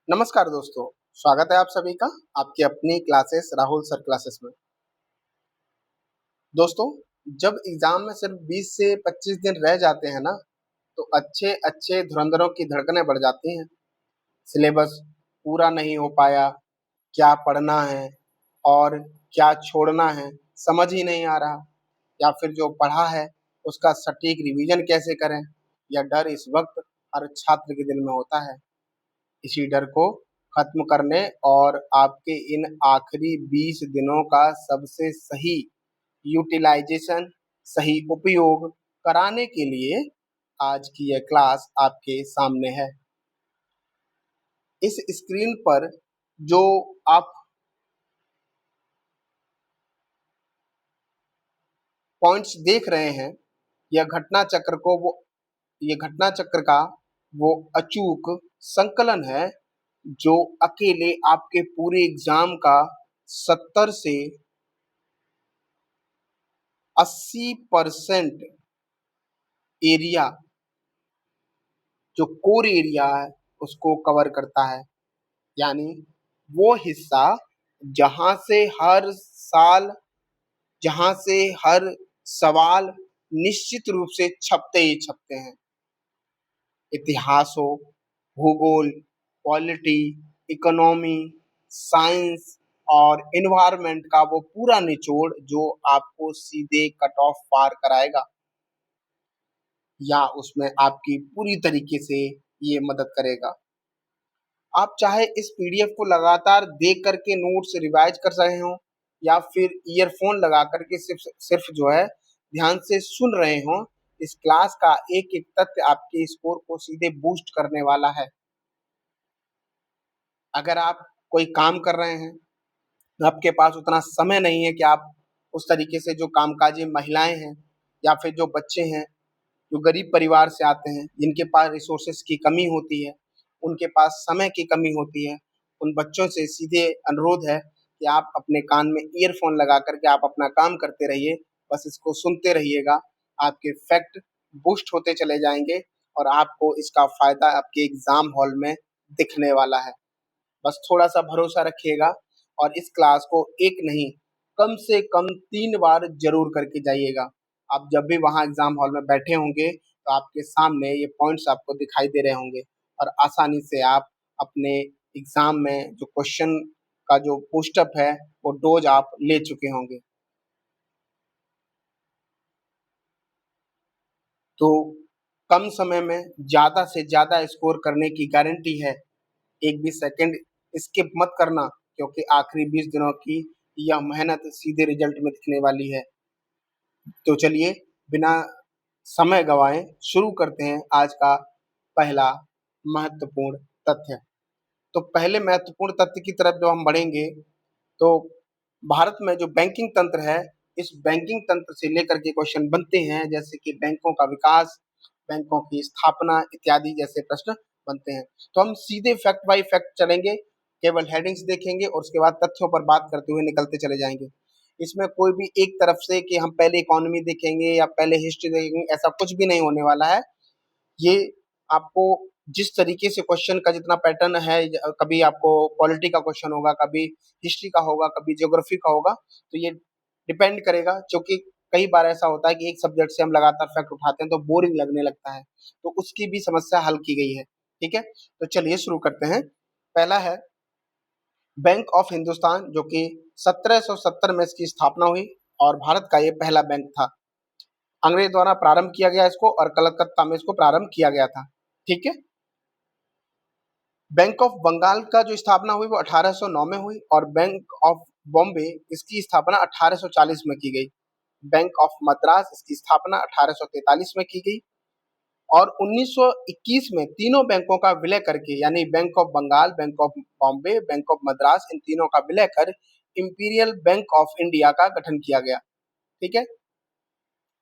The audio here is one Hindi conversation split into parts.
नमस्कार दोस्तों, स्वागत है आप सभी का आपकी अपनी क्लासेस राहुल सर क्लासेस में। दोस्तों, जब एग्जाम में सिर्फ 20 से 25 दिन रह जाते हैं ना, तो अच्छे अच्छे धुरंधरों की धड़कनें बढ़ जाती हैं। सिलेबस पूरा नहीं हो पाया, क्या पढ़ना है और क्या छोड़ना है, समझ ही नहीं आ रहा। या फिर जो पढ़ा है उसका सटीक रिवीजन कैसे करें, यह डर इस वक्त हर छात्र के दिल में होता है। इसी डर को खत्म करने और आपके इन आखिरी 20 दिनों का सबसे सही यूटिलाइजेशन, सही उपयोग कराने के लिए आज की यह क्लास आपके सामने है। इस स्क्रीन पर जो आप पॉइंट्स देख रहे हैं, यह घटना चक्र को वो ये घटना चक्र का वो अचूक संकलन है जो अकेले आपके पूरे एग्जाम का 70 से 80% एरिया, जो कोर एरिया है, उसको कवर करता है। यानी वो हिस्सा जहां से हर साल, जहां से हर सवाल निश्चित रूप से छपते ही छपते हैं। इतिहास हो, भूगोल, पॉलिटी, इकोनॉमी, साइंस और इन्वायरमेंट का वो पूरा निचोड़ जो आपको सीधे कट ऑफ पार कराएगा या उसमें आपकी पूरी तरीके से ये मदद करेगा। आप चाहे इस पीडीएफ को लगातार देख करके नोट्स रिवाइज कर रहे हो या फिर ईयरफोन लगा करके सिर्फ सिर्फ जो है ध्यान से सुन रहे हो, इस क्लास का एक एक तथ्य आपके स्कोर को सीधे बूस्ट करने वाला है। अगर आप कोई काम कर रहे हैं, आपके पास उतना समय नहीं है कि आप उस तरीके से, जो कामकाजी महिलाएं हैं या फिर जो बच्चे हैं जो गरीब परिवार से आते हैं, जिनके पास रिसोर्सेस की कमी होती है, उनके पास समय की कमी होती है, उन बच्चों से सीधे अनुरोध है कि आप अपने कान में ईयरफोन लगा करके आप अपना काम करते रहिए, बस इसको सुनते रहिएगा। आपके फैक्ट बूस्ट होते चले जाएंगे और आपको इसका फायदा आपके एग्जाम हॉल में दिखने वाला है। बस थोड़ा सा भरोसा रखिएगा और इस क्लास को एक नहीं, कम से कम 3 बार जरूर करके जाइएगा। आप जब भी वहाँ एग्जाम हॉल में बैठे होंगे तो आपके सामने ये पॉइंट्स आपको दिखाई दे रहे होंगे और आसानी से आप अपने एग्जाम में जो क्वेश्चन का जो पोस्टअप है वो डोज आप ले चुके होंगे। तो कम समय में ज्यादा से ज्यादा स्कोर करने की गारंटी है। एक भी सेकंड स्किप मत करना, क्योंकि आखिरी 20 दिनों की यह मेहनत सीधे रिजल्ट में दिखने वाली है। तो चलिए, बिना समय गवाए शुरू करते हैं आज का पहला महत्वपूर्ण तथ्य। तो पहले महत्वपूर्ण तथ्य की तरफ जो हम बढ़ेंगे, तो भारत में जो बैंकिंग तंत्र है, इस बैंकिंग तंत्र से लेकर के क्वेश्चन बनते हैं, जैसे कि बैंकों का विकास, बैंकों की स्थापना इत्यादि जैसे प्रश्न बनते हैं। तो हम सीधे फैक्ट बाय फैक्ट चलेंगे, केवल हेडिंग्स देखेंगे और उसके बाद तथ्यों पर बात करते हुए निकलते चले जाएंगे। इसमें कोई भी एक तरफ से कि हम पहले इकोनॉमी देखेंगे या पहले हिस्ट्री देखेंगे, ऐसा कुछ भी नहीं होने वाला है। ये आपको जिस तरीके से क्वेश्चन का जितना पैटर्न है, कभी आपको पॉलिटी का क्वेश्चन होगा, कभी हिस्ट्री का होगा, कभी ज्योग्राफी का होगा, तो ये डिपेंड करेगा, क्योंकि कई बार ऐसा होता है कि एक सब्जेक्ट से हम लगातार फैक्ट उठाते हैं तो बोरिंग लगने लगता है, तो उसकी भी समस्या हल की गई है। ठीक है, तो चलिए शुरू करते हैं। पहला है बैंक ऑफ हिंदुस्तान, जो कि 1770 में इसकी स्थापना हुई और भारत का ये पहला बैंक था। अंग्रेज द्वारा प्रारंभ किया गया इसको और कलकत्ता में इसको प्रारंभ किया गया था। ठीक है। बैंक ऑफ बंगाल का जो स्थापना हुई वो 1809 में हुई और बैंक ऑफ बॉम्बे इसकी स्थापना 1840 में की गई। बैंक ऑफ मद्रास इसकी स्थापना 1843 में की गई और 1921 में तीनों बैंकों का विलय करके, यानी bank of Bengal, bank of Bombay, bank of Madras, इन तीनों का विलय कर इंपीरियल बैंक ऑफ इंडिया का गठन किया गया। ठीक है,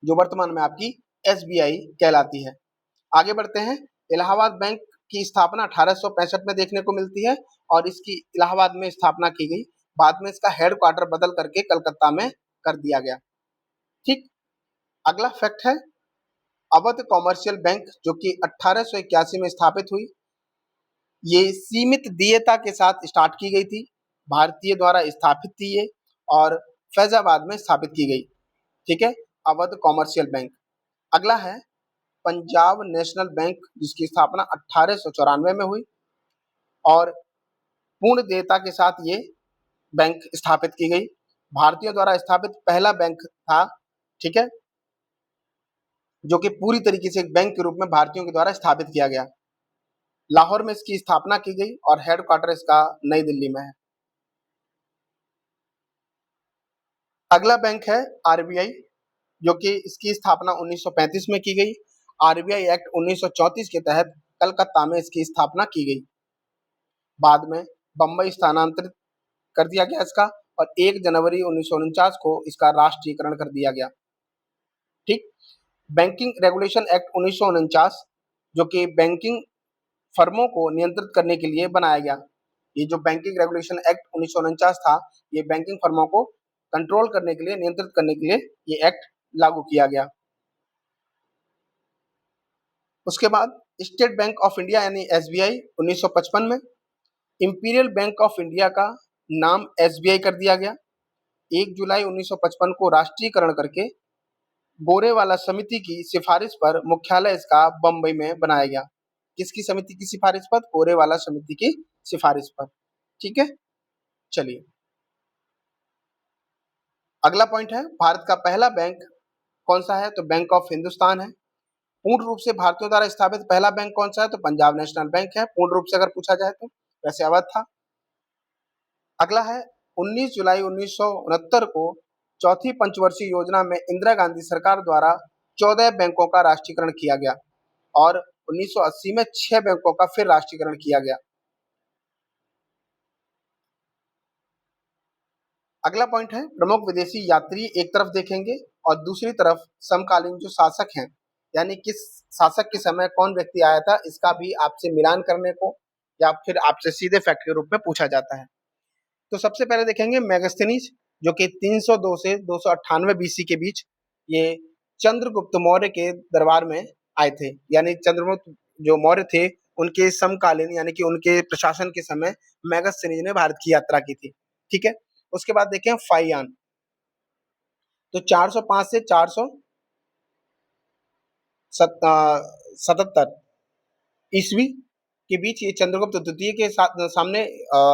जो वर्तमान में आपकी एसबीआई कहलाती है। आगे बढ़ते हैं। इलाहाबाद बैंक की स्थापना 1865 में देखने को मिलती है और इसकी इलाहाबाद में स्थापना की गई। बाद में इसका हेड क्वार्टर बदल करके कलकत्ता में कर दिया गया। ठीक। अगला फैक्ट है अवध कॉमर्शियल बैंक, जो कि 1881 में स्थापित हुई। ये सीमित देयता के साथ स्टार्ट की गई थी, भारतीय द्वारा स्थापित थी ये और फैजाबाद में स्थापित की गई। ठीक है, अवध कॉमर्शियल बैंक। अगला है पंजाब नेशनल बैंक, जिसकी स्थापना 1894 में हुई और पूर्ण देयता के साथ ये बैंक स्थापित की गई। भारतीयों द्वारा स्थापित पहला बैंक था, ठीक है, जो कि पूरी तरीके से एक बैंक के रूप में भारतीयों के द्वारा स्थापित किया गया। लाहौर में इसकी स्थापना की गई और हेडक्वार्टर इसका नई दिल्ली में है। अगला बैंक है आरबीआई, जो कि इसकी स्थापना 1935 में की गई। आरबीआई एक्ट 1934 के तहत कलकत्ता में इसकी स्थापना की गई। बाद में बंबई स्थानांतरित कर दिया गया इसका और 1 जनवरी 1949 को इसका राष्ट्रीयकरण कर दिया गया। ठीक। बैंकिंग रेगुलेशन एक्ट 1949, जो कि बैंकिंग फर्मों को नियंत्रित करने के लिए बनाया गया। ये जो बैंकिंग रेगुलेशन एक्ट 1949 था, ये बैंकिंग फर्मों को कंट्रोल करने के लिए, नियंत्रित करने के लिए ये एक्ट लागू किया गया। उसके बाद स्टेट बैंक ऑफ इंडिया यानी एसबीआई 1955 में, इंपीरियल बैंक ऑफ इंडिया का नाम एसबीआई कर दिया गया। 1 जुलाई 1955 को राष्ट्रीयकरण करके गोरेवाला समिति की सिफारिश पर मुख्यालय इसका बंबई में बनाया गया। किसकी समिति की सिफारिश पर? गोरेवाला समिति की सिफारिश पर। ठीक है, चलिए अगला पॉइंट है, भारत का पहला बैंक कौन सा है? तो बैंक ऑफ हिंदुस्तान है। पूर्ण रूप से भारतीयों द्वारा स्थापित पहला बैंक कौन सा है? तो पंजाब नेशनल बैंक है, पूर्ण रूप से अगर पूछा जाए तो। वैसे अवध था। अगला है 19 जुलाई 1969 को चौथी पंचवर्षीय योजना में इंदिरा गांधी सरकार द्वारा 14 बैंकों का राष्ट्रीयकरण किया गया और 1980 में 6 बैंकों का फिर राष्ट्रीयकरण किया गया। अगला पॉइंट है, प्रमुख विदेशी यात्री एक तरफ देखेंगे और दूसरी तरफ समकालीन जो शासक हैं, यानी किस शासक के समय कौन व्यक्ति आया था, इसका भी आपसे मिलान करने को या फिर आपसे सीधे फैक्ट के रूप में पूछा जाता है। तो सबसे पहले देखेंगे मेगास्थनीज, जो कि 302 से 298 बीसी के बीच ये चंद्रगुप्त मौर्य के दरबार में आए थे, यानी चंद्रगुप्त जो मौर्य थे उनके समकालीन, यानी कि उनके प्रशासन के समय मेगास्थनीज ने भारत की यात्रा की थी। ठीक है, उसके बाद देखें फाइयान, तो 405 से 477 ईस्वी के बीच ये चंद्रगुप्त द्वितीय के सामने,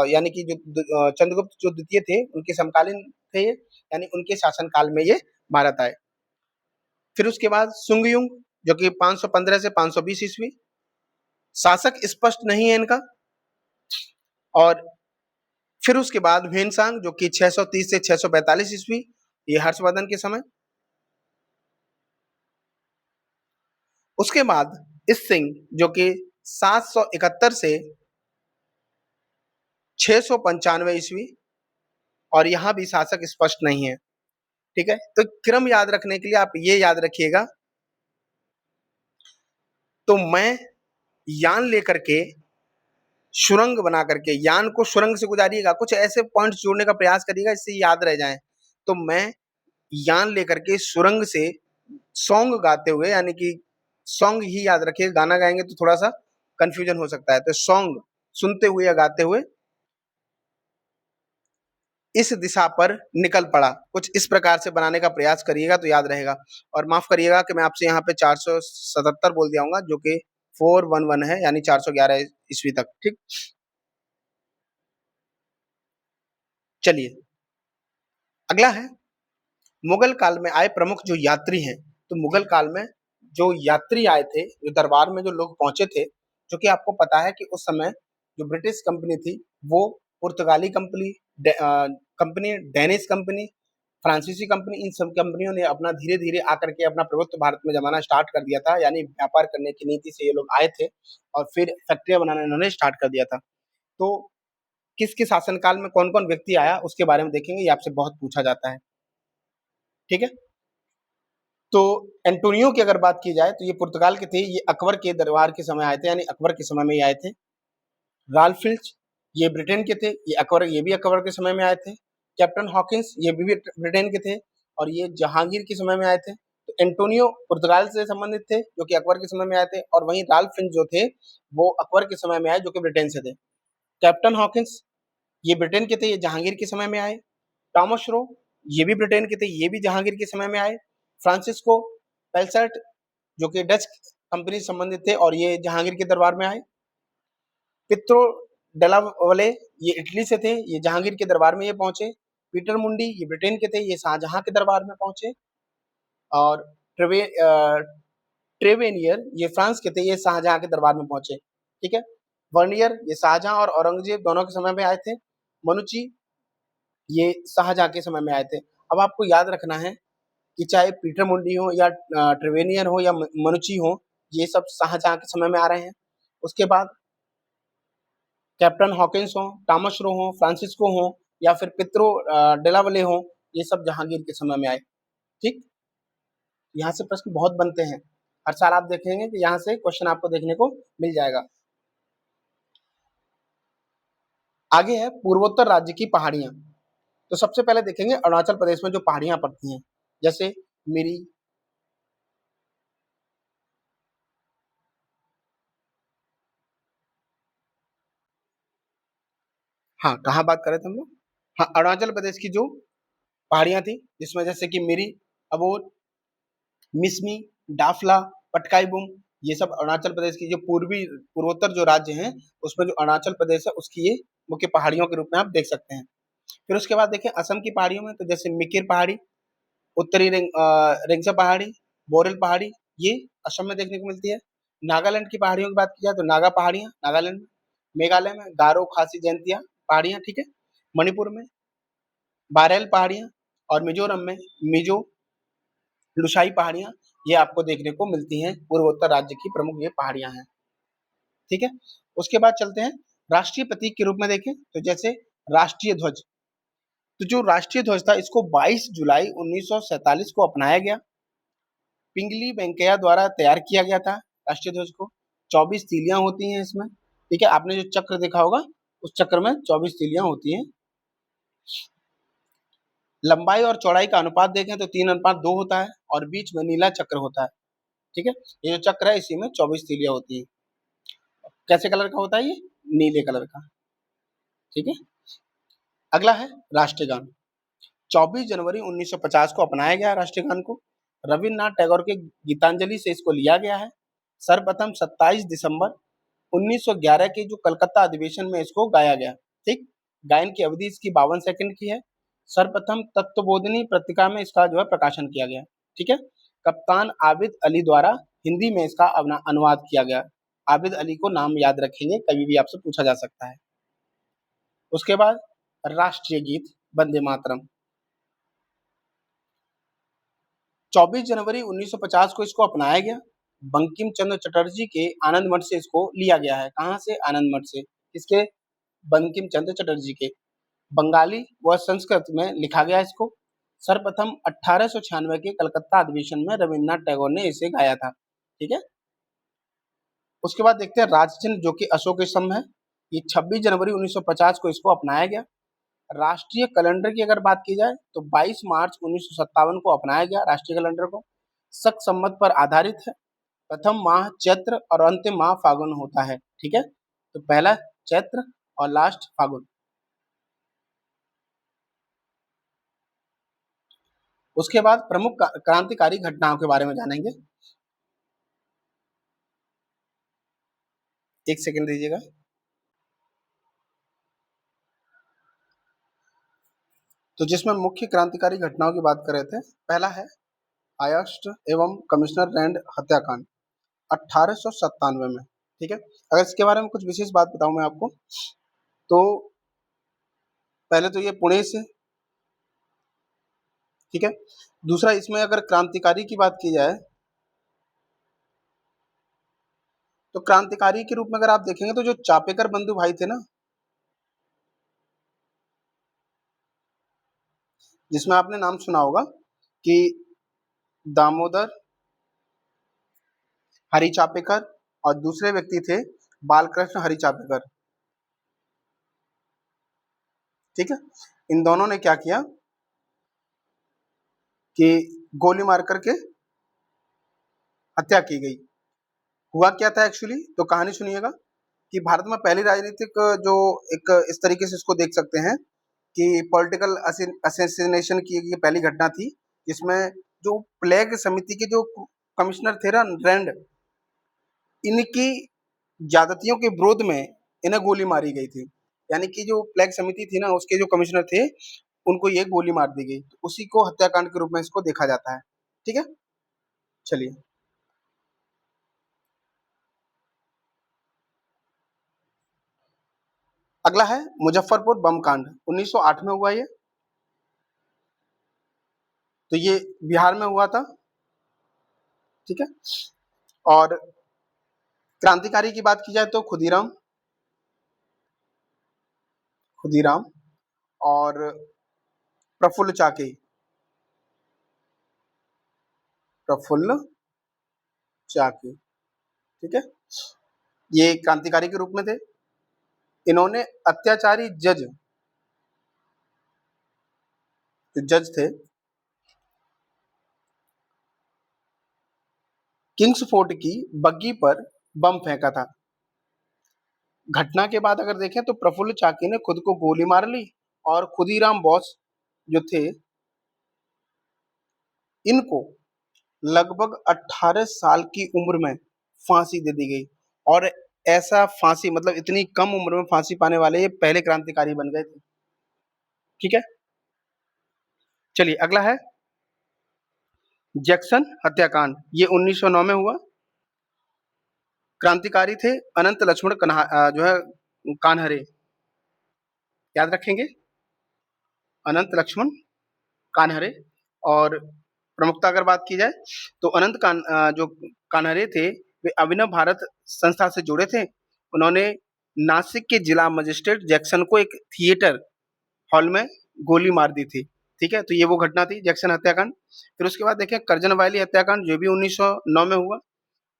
यानी कि जो चंद्रगुप्त जो द्वितीय थे उनके समकालीन थे ये, यानी उनके शासनकाल में ये भारत आए। फिर उसके बाद सुंगयुंग, जो कि 515 से 520 ईस्वी, शासक स्पष्ट नहीं है इनका। और फिर उसके बाद भीमसांग, जो कि 630 से 642 ईस्वी, ये हर्षवर्धन के समय। उसके बाद सिंह, जो कि 771 से 695 ईस्वी, और यहाँ भी शासक स्पष्ट नहीं है। ठीक है, तो क्रम याद रखने के लिए आप ये याद रखिएगा, तो मैं यान लेकर के सुरंग बना करके, यान को सुरंग से गुजारिएगा, कुछ ऐसे पॉइंट्स जोड़ने का प्रयास करिएगा इससे याद रह जाएं। तो मैं यान लेकर के सुरंग से सॉन्ग गाते हुए, यानी कि सॉन्ग ही याद रखिए, गाना गाएंगे तो थोड़ा सा कंफ्यूजन हो सकता है, तो सॉन्ग सुनते हुए या गाते हुए इस दिशा पर निकल पड़ा, कुछ इस प्रकार से बनाने का प्रयास करिएगा तो याद रहेगा। और माफ करिएगा कि मैं आपसे यहाँ पे 477 बोल दिया हूँ, जो कि 411 है, यानी 411 ईस्वी तक। ठीक, चलिए अगला है, मुगल काल में आए प्रमुख जो यात्री हैं। तो मुगल काल में जो यात्री आए थे, जो दरबार में जो लोग पहुंचे थे, जो कि आपको पता है कि उस समय जो ब्रिटिश कंपनी थी वो पुर्तगाली कंपनी, कंपनी डेनिश कंपनी, फ्रांसीसी कंपनी, इन सब कंपनियों ने अपना धीरे धीरे आकर के अपना प्रभुत्व भारत में जमाना स्टार्ट कर दिया था, यानी व्यापार करने की नीति से ये लोग आए थे और फिर फैक्ट्रियां बनाना इन्होंने स्टार्ट कर दिया था। तो किसके शासनकाल में कौन कौन व्यक्ति आया उसके बारे में देखेंगे, ये आपसे बहुत पूछा जाता है। ठीक है, तो एंटोनियो की अगर बात की जाए तो ये पुर्तगाल के थे, ये अकबर के दरबार के समय आए थे, यानी अकबर के समय में ये आए थे। राल्फ फिल्च, ये ब्रिटेन के थे, ये भी अकबर के समय में आए थे। कैप्टन हॉकिंस, ये भी ब्रिटेन के थे और ये जहांगीर के समय में आए थे। तो एंटोनियो पुर्तगाल से संबंधित थे जो कि अकबर के समय में आए थे, और वहीं राल्फ फिंच जो थे वो अकबर के समय में आए जो कि ब्रिटेन से थे। कैप्टन हॉकिंस ये ब्रिटेन के थे, ये जहांगीर के समय में आए। टॉमस रो ये भी ब्रिटेन के थे, ये भी जहांगीर के समय में आए। फ्रांसिस्को पेल्सर्ट जो कि डच कंपनी से संबंधित थे और ये जहांगीर के दरबार में आए। पित्रो डेला वाले ये इटली से थे, ये जहांगीर के दरबार में ये पहुंचे। पीटर मुंडी ये ब्रिटेन के थे, ये शाहजहां के दरबार में पहुंचे। और ट्रेवेनियर ये फ्रांस के थे, ये शाहजहां के दरबार में पहुंचे। ठीक है। वर्नियर ये शाहजहां और औरंगजेब दोनों के समय में आए थे। मनुची ये शाहजहां के समय में आए थे। अब आपको याद रखना है कि चाहे पीटर मुंडी हो या ट्रेवेनियर हो या मनुची हो, ये सब शाहजहां के समय में आ रहे हैं। उसके बाद कैप्टन हॉकिंस हो, टॉमस रो हो, फ्रांसिस्को हो या फिर पित्रो डेलावले हो, ये सब जहांगीर के समय में आए। ठीक। यहाँ से प्रश्न बहुत बनते हैं, हर साल आप देखेंगे कि यहाँ से क्वेश्चन आपको देखने को मिल जाएगा। आगे है पूर्वोत्तर राज्य की पहाड़ियां। तो सबसे पहले देखेंगे अरुणाचल प्रदेश में जो पहाड़ियां पड़ती हैं, जैसे मिरी। हाँ, कहाँ बात कर रहे थे हम लोग? हाँ, अरुणाचल प्रदेश की जो पहाड़ियां थी जिसमें जैसे कि मिरी, अबोर, मिसमी, डाफला, पटकाई बुम, ये सब अरुणाचल प्रदेश की जो पूर्वोत्तर जो राज्य हैं उसमें जो अरुणाचल प्रदेश है उसकी ये मुख्य पहाड़ियों के रूप में आप देख सकते हैं। फिर उसके बाद देखें असम की पहाड़ियों में, तो जैसे मिकिर पहाड़ी, उत्तरी रिंगसा पहाड़ी, बोरेल पहाड़ी, ये असम में देखने को मिलती है। नागालैंड की पहाड़ियों की बात की जाए तो नागा पहाड़ियां नागालैंड में। मेघालय में गारो, खासी, जयंतिया पहाड़ियां। ठीक है। मणिपुर में बारेल पहाड़ियां, और मिजोरम में मिजो लुसाई पहाड़ियां, ये आपको देखने को मिलती हैं। पूर्वोत्तर राज्य की प्रमुख ये पहाड़ियां हैं। ठीक है। उसके बाद चलते हैं राष्ट्रीय प्रतीक के रूप में देखें, तो जैसे राष्ट्रीय ध्वज। तो जो राष्ट्रीय ध्वज था इसको 22 जुलाई 1947 को अपनाया गया। पिंगली वेंकैया द्वारा तैयार किया गया था राष्ट्रीय ध्वज को। 24 तीलियां होती हैं इसमें। ठीक है। आपने जो चक्र देखा होगा उस चक्र में 24 तीलियां होती हैं। लंबाई और चौड़ाई का अनुपात देखें तो 3:2 होता है, और बीच में नीला चक्र होता है। ठीक है। ये जो चक्र है इसी में 24 तीलियां होती हैं। कैसे कलर का होता है ये? नीले कलर का। ठीक है। अगला है राष्ट्रीय गान। 24 जनवरी 1950 को अपनाया गया राष्ट्रीय गान को। रविन्द्रनाथ टैगोर के गीतांजलि से इसको लिया गया है। सर्वप्रथम 27 दिसंबर 1911 के जो कलकत्ता अधिवेशन में इसको गाया गया। ठीक। गायन की अवधि इसकी 52 सेकंड की है। सर्वप्रथम तत्वबोधिनी पत्रिका में इसका जो है प्रकाशन किया गया। ठीक है। कप्तान आबिद अली द्वारा हिंदी में इसका अनुवाद किया गया। आबिद अली को नाम याद रखेंगे, कभी भी आपसे पूछा जा सकता है। उसके बाद राष्ट्रीय गीत वंदे मातरम। 24 जनवरी 1950 को इसको अपनाया गया। बंकिम चंद्र चटर्जी के आनंद मठ से इसको लिया गया है। कहाँ से? आनंद मठ से। किसके? बंकिम चंद्र चटर्जी के। बंगाली व संस्कृत में लिखा गया इसको। सर्वप्रथम 1896 के कलकत्ता अधिवेशन में रविन्द्रनाथ टैगोर ने इसे गाया था। ठीक है। उसके बाद देखते हैं राजचिन्ह जो कि अशोक स्तंभ है। ये 26 जनवरी 1950 को इसको अपनाया गया। राष्ट्रीय कैलेंडर की अगर बात की जाए तो 22 मार्च 1957 को अपनाया गया राष्ट्रीय कैलेंडर को। शक संवत पर आधारित है। प्रथम माह चैत्र और अंतिम माह फागुन होता है। ठीक है। तो पहला चैत्र और लास्ट फागुन। उसके बाद प्रमुख क्रांतिकारी घटनाओं के बारे में जानेंगे। एक सेकंड दीजिएगा। तो जिसमें मुख्य क्रांतिकारी घटनाओं की बात कर रहे थे, पहला है आयस्ट एवं कमिश्नर रैंड हत्याकांड 1897 में। ठीक है। अगर इसके बारे में कुछ विशेष बात बताऊं मैं आपको, तो पहले तो ये पुणे से। ठीक है। दूसरा इसमें अगर क्रांतिकारी की बात की जाए तो क्रांतिकारी के रूप में अगर आप देखेंगे तो जो चापेकर बंधु भाई थे ना, जिसमें आपने नाम सुना होगा कि दामोदर हरि चापेकर और दूसरे व्यक्ति थे बालकृष्ण हरि चापेकर। ठीक है। इन दोनों ने क्या किया कि गोली मार करके हत्या की गई। हुआ क्या था एक्चुअली, तो कहानी सुनिएगा कि भारत में पहली राजनीतिक जो एक इस तरीके से इसको देख सकते हैं कि पॉलिटिकल असैसिनेशन की ये पहली घटना थी, जिसमें जो प्लेग समिति के जो कमिश्नर थे ना रैंड, इनकी ज्यादतियों के विरोध में इन्हें गोली मारी गई थी। यानी कि जो प्लेग समिति थी ना उसके जो कमिश्नर थे उनको ये गोली मार दी गई, तो उसी को हत्याकांड के रूप में इसको देखा जाता है। ठीक है, चलिए। अगला है मुजफ्फरपुर बम कांड, 1908 में हुआ ये। तो ये बिहार में हुआ था। ठीक है, और क्रांतिकारी की बात की जाए तो खुदीराम, खुदीराम और प्रफुल्ल चाकी, प्रफुल्ल चाकी। ठीक है, ये क्रांतिकारी के रूप में थे। इन्होंने अत्याचारी जज, जो जज थे, किंग्स फोर्ट की बग्गी पर बम फेंका था। घटना के बाद अगर देखें तो प्रफुल्ल चाकी ने खुद को गोली मार ली, और खुदीराम बोस जो थे, इनको लगभग 18 साल की उम्र में फांसी दे दी गई। और ऐसा फांसी मतलब इतनी कम उम्र में फांसी पाने वाले ये पहले क्रांतिकारी बन गए थे। ठीक है, चलिए अगला है जैक्सन हत्याकांड, ये 1909 में हुआ। क्रांतिकारी थे अनंत लक्ष्मण जो है कान्हरे, याद रखेंगे, अनंत लक्ष्मण कान्हरे। और प्रमुखता अगर बात की जाए तो जो कान्हरे थे वे अभिनव भारत संस्था से जुड़े थे। उन्होंने नासिक के जिला मजिस्ट्रेट जैक्सन को एक थिएटर हॉल में गोली मार दी थी। ठीक है, तो ये वो घटना थी जैक्सन हत्याकांड। फिर उसके बाद देखें करजन वाली हत्याकांड, जो भी 1909 में हुआ।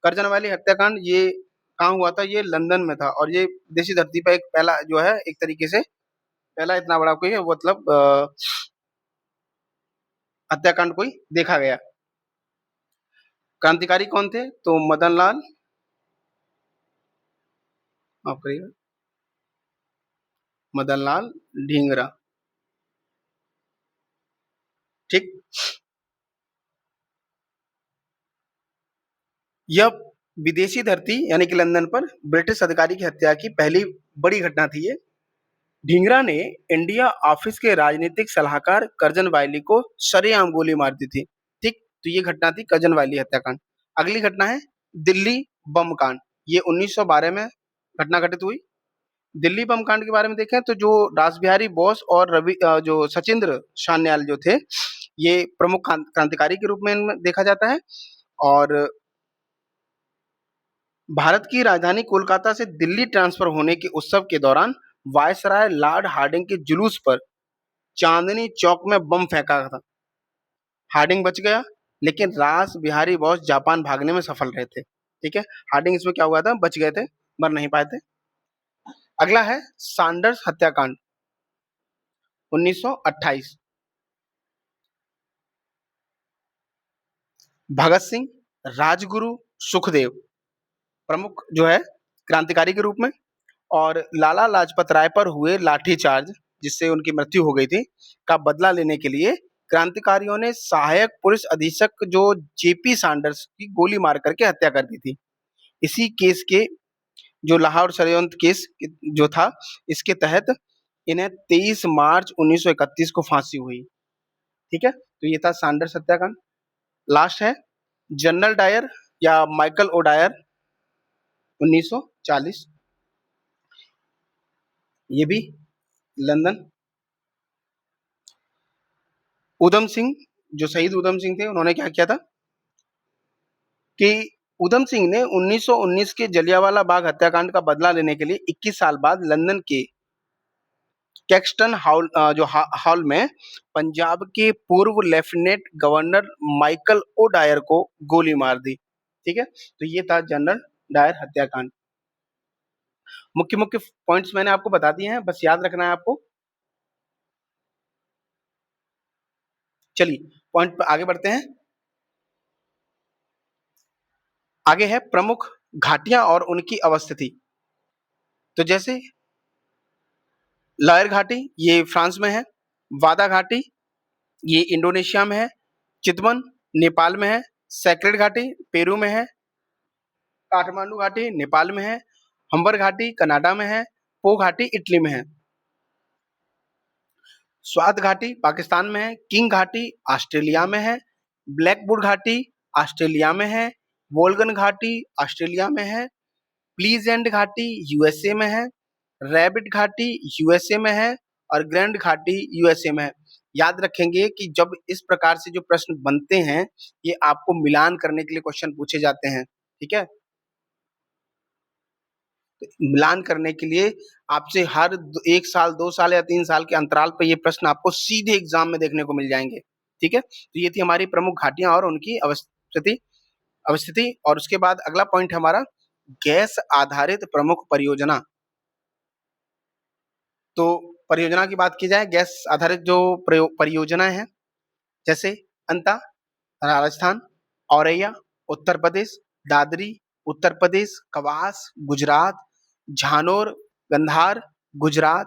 करजन वाली हत्याकांड ये कहाँ हुआ था, ये लंदन में था, और ये देशी धरती पर एक पहला जो है एक तरीके से पहला इतना बड़ा कोई मतलब हत्याकांड कोई देखा गया। क्रांतिकारी कौन थे, तो मदन लाल, माफ करिएगा, मदन लाल ढींगरा। ठीक, यह विदेशी धरती यानी कि लंदन पर ब्रिटिश अधिकारी की हत्या की पहली बड़ी घटना थी ये। ढींगरा ने इंडिया ऑफिस के राजनीतिक सलाहकार करजन वायली को सरेआम गोली मार दी थी। ठीक, तो ये घटना थी करजन वायली हत्याकांड। अगली घटना है दिल्ली बम कांड, ये 1912 में घटना घटित हुई। दिल्ली बम कांड के बारे में देखें तो जो रासबिहारी बोस और जो सचिंद्र सान्याल जो थे, ये प्रमुख क्रांतिकारी के रूप में इनमें देखा जाता है। और भारत की राजधानी कोलकाता से दिल्ली ट्रांसफर होने के उत्सव के दौरान वायसराय लॉर्ड हार्डिंग के जुलूस पर चांदनी चौक में बम फेंका था। हार्डिंग बच गया, लेकिन रास बिहारी बोस जापान भागने में सफल रहे थे। ठीक है, हार्डिंग इसमें क्या हुआ था, बच गए थे, मर नहीं पाए थे। अगला है सैंडर्स हत्याकांड, 1928। भगत सिंह, राजगुरु, सुखदेव प्रमुख जो है क्रांतिकारी के रूप में। और लाला लाजपत राय पर हुए लाठीचार्ज, जिससे उनकी मृत्यु हो गई थी, का बदला लेने के लिए क्रांतिकारियों ने सहायक पुलिस अधीक्षक जो जेपी सैंडर्स की गोली मार करके हत्या कर दी थी। इसी केस के जो लाहौर षड्यंत्र केस जो था, इसके तहत इन्हें 23 मार्च 1931 को फांसी हुई। ठीक है, तो ये था सैंडर्स हत्याकांड। लास्ट है जनरल डायर या माइकल ओडायर, 1940, ये भी लंदन। उधम सिंह, जो शहीद उधम सिंह थे, उन्होंने क्या किया था कि उधम सिंह ने 1919 के जलियांवाला बाग हत्याकांड का बदला लेने के लिए 21 साल बाद लंदन के कैक्सटन हॉल में पंजाब के पूर्व lieutenant governor Michael O Dwyer को गोली मार दी। ठीक है, तो ये था जनरल डायर हत्याकांड। मुख्य मुख्य पॉइंट्स मैंने आपको बता दिए हैं, बस याद रखना है आपको। चलिए पॉइंट पर आगे बढ़ते हैं। आगे है प्रमुख घाटियां और उनकी अवस्थिति। तो जैसे लॉयर घाटी ये फ्रांस में है, वादा घाटी ये इंडोनेशिया में है, चितवन नेपाल में है, सेक्रेड घाटी पेरू में है, काठमांडू घाटी नेपाल में है, हम्बर घाटी कनाडा में है, पो घाटी इटली में है, स्वात घाटी पाकिस्तान में है, किंग घाटी ऑस्ट्रेलिया में है, ब्लैकवुड घाटी ऑस्ट्रेलिया में है, वोल्गन घाटी ऑस्ट्रेलिया में है, प्लीजेंट घाटी यूएसए में है, रैबिट घाटी यूएसए में है और ग्रैंड घाटी यूएसए में है। याद रखेंगे कि जब इस प्रकार से जो प्रश्न बनते हैं, ये आपको मिलान करने के लिए क्वेश्चन पूछे जाते हैं, ठीक है? तो मिलान करने के लिए आपसे हर 1 साल, 2 साल या 3 साल के अंतराल पे ये प्रश्न आपको सीधे एग्जाम में देखने को मिल जाएंगे, ठीक है? तो ये थी हमारी प्रमुख घाटियां और उनकी अवस्थिति अवस्थिति और उसके बाद अगला पॉइंट है हमारा गैस आधारित प्रमुख परियोजना। तो परियोजना की बात की जाए, गैस आधारित जो परियोजनाएं हैं, जैसे अंता राजस्थान, औरैया उत्तर प्रदेश, दादरी उत्तर प्रदेश, कवास गुजरात, झानोर गंधार गुजरात,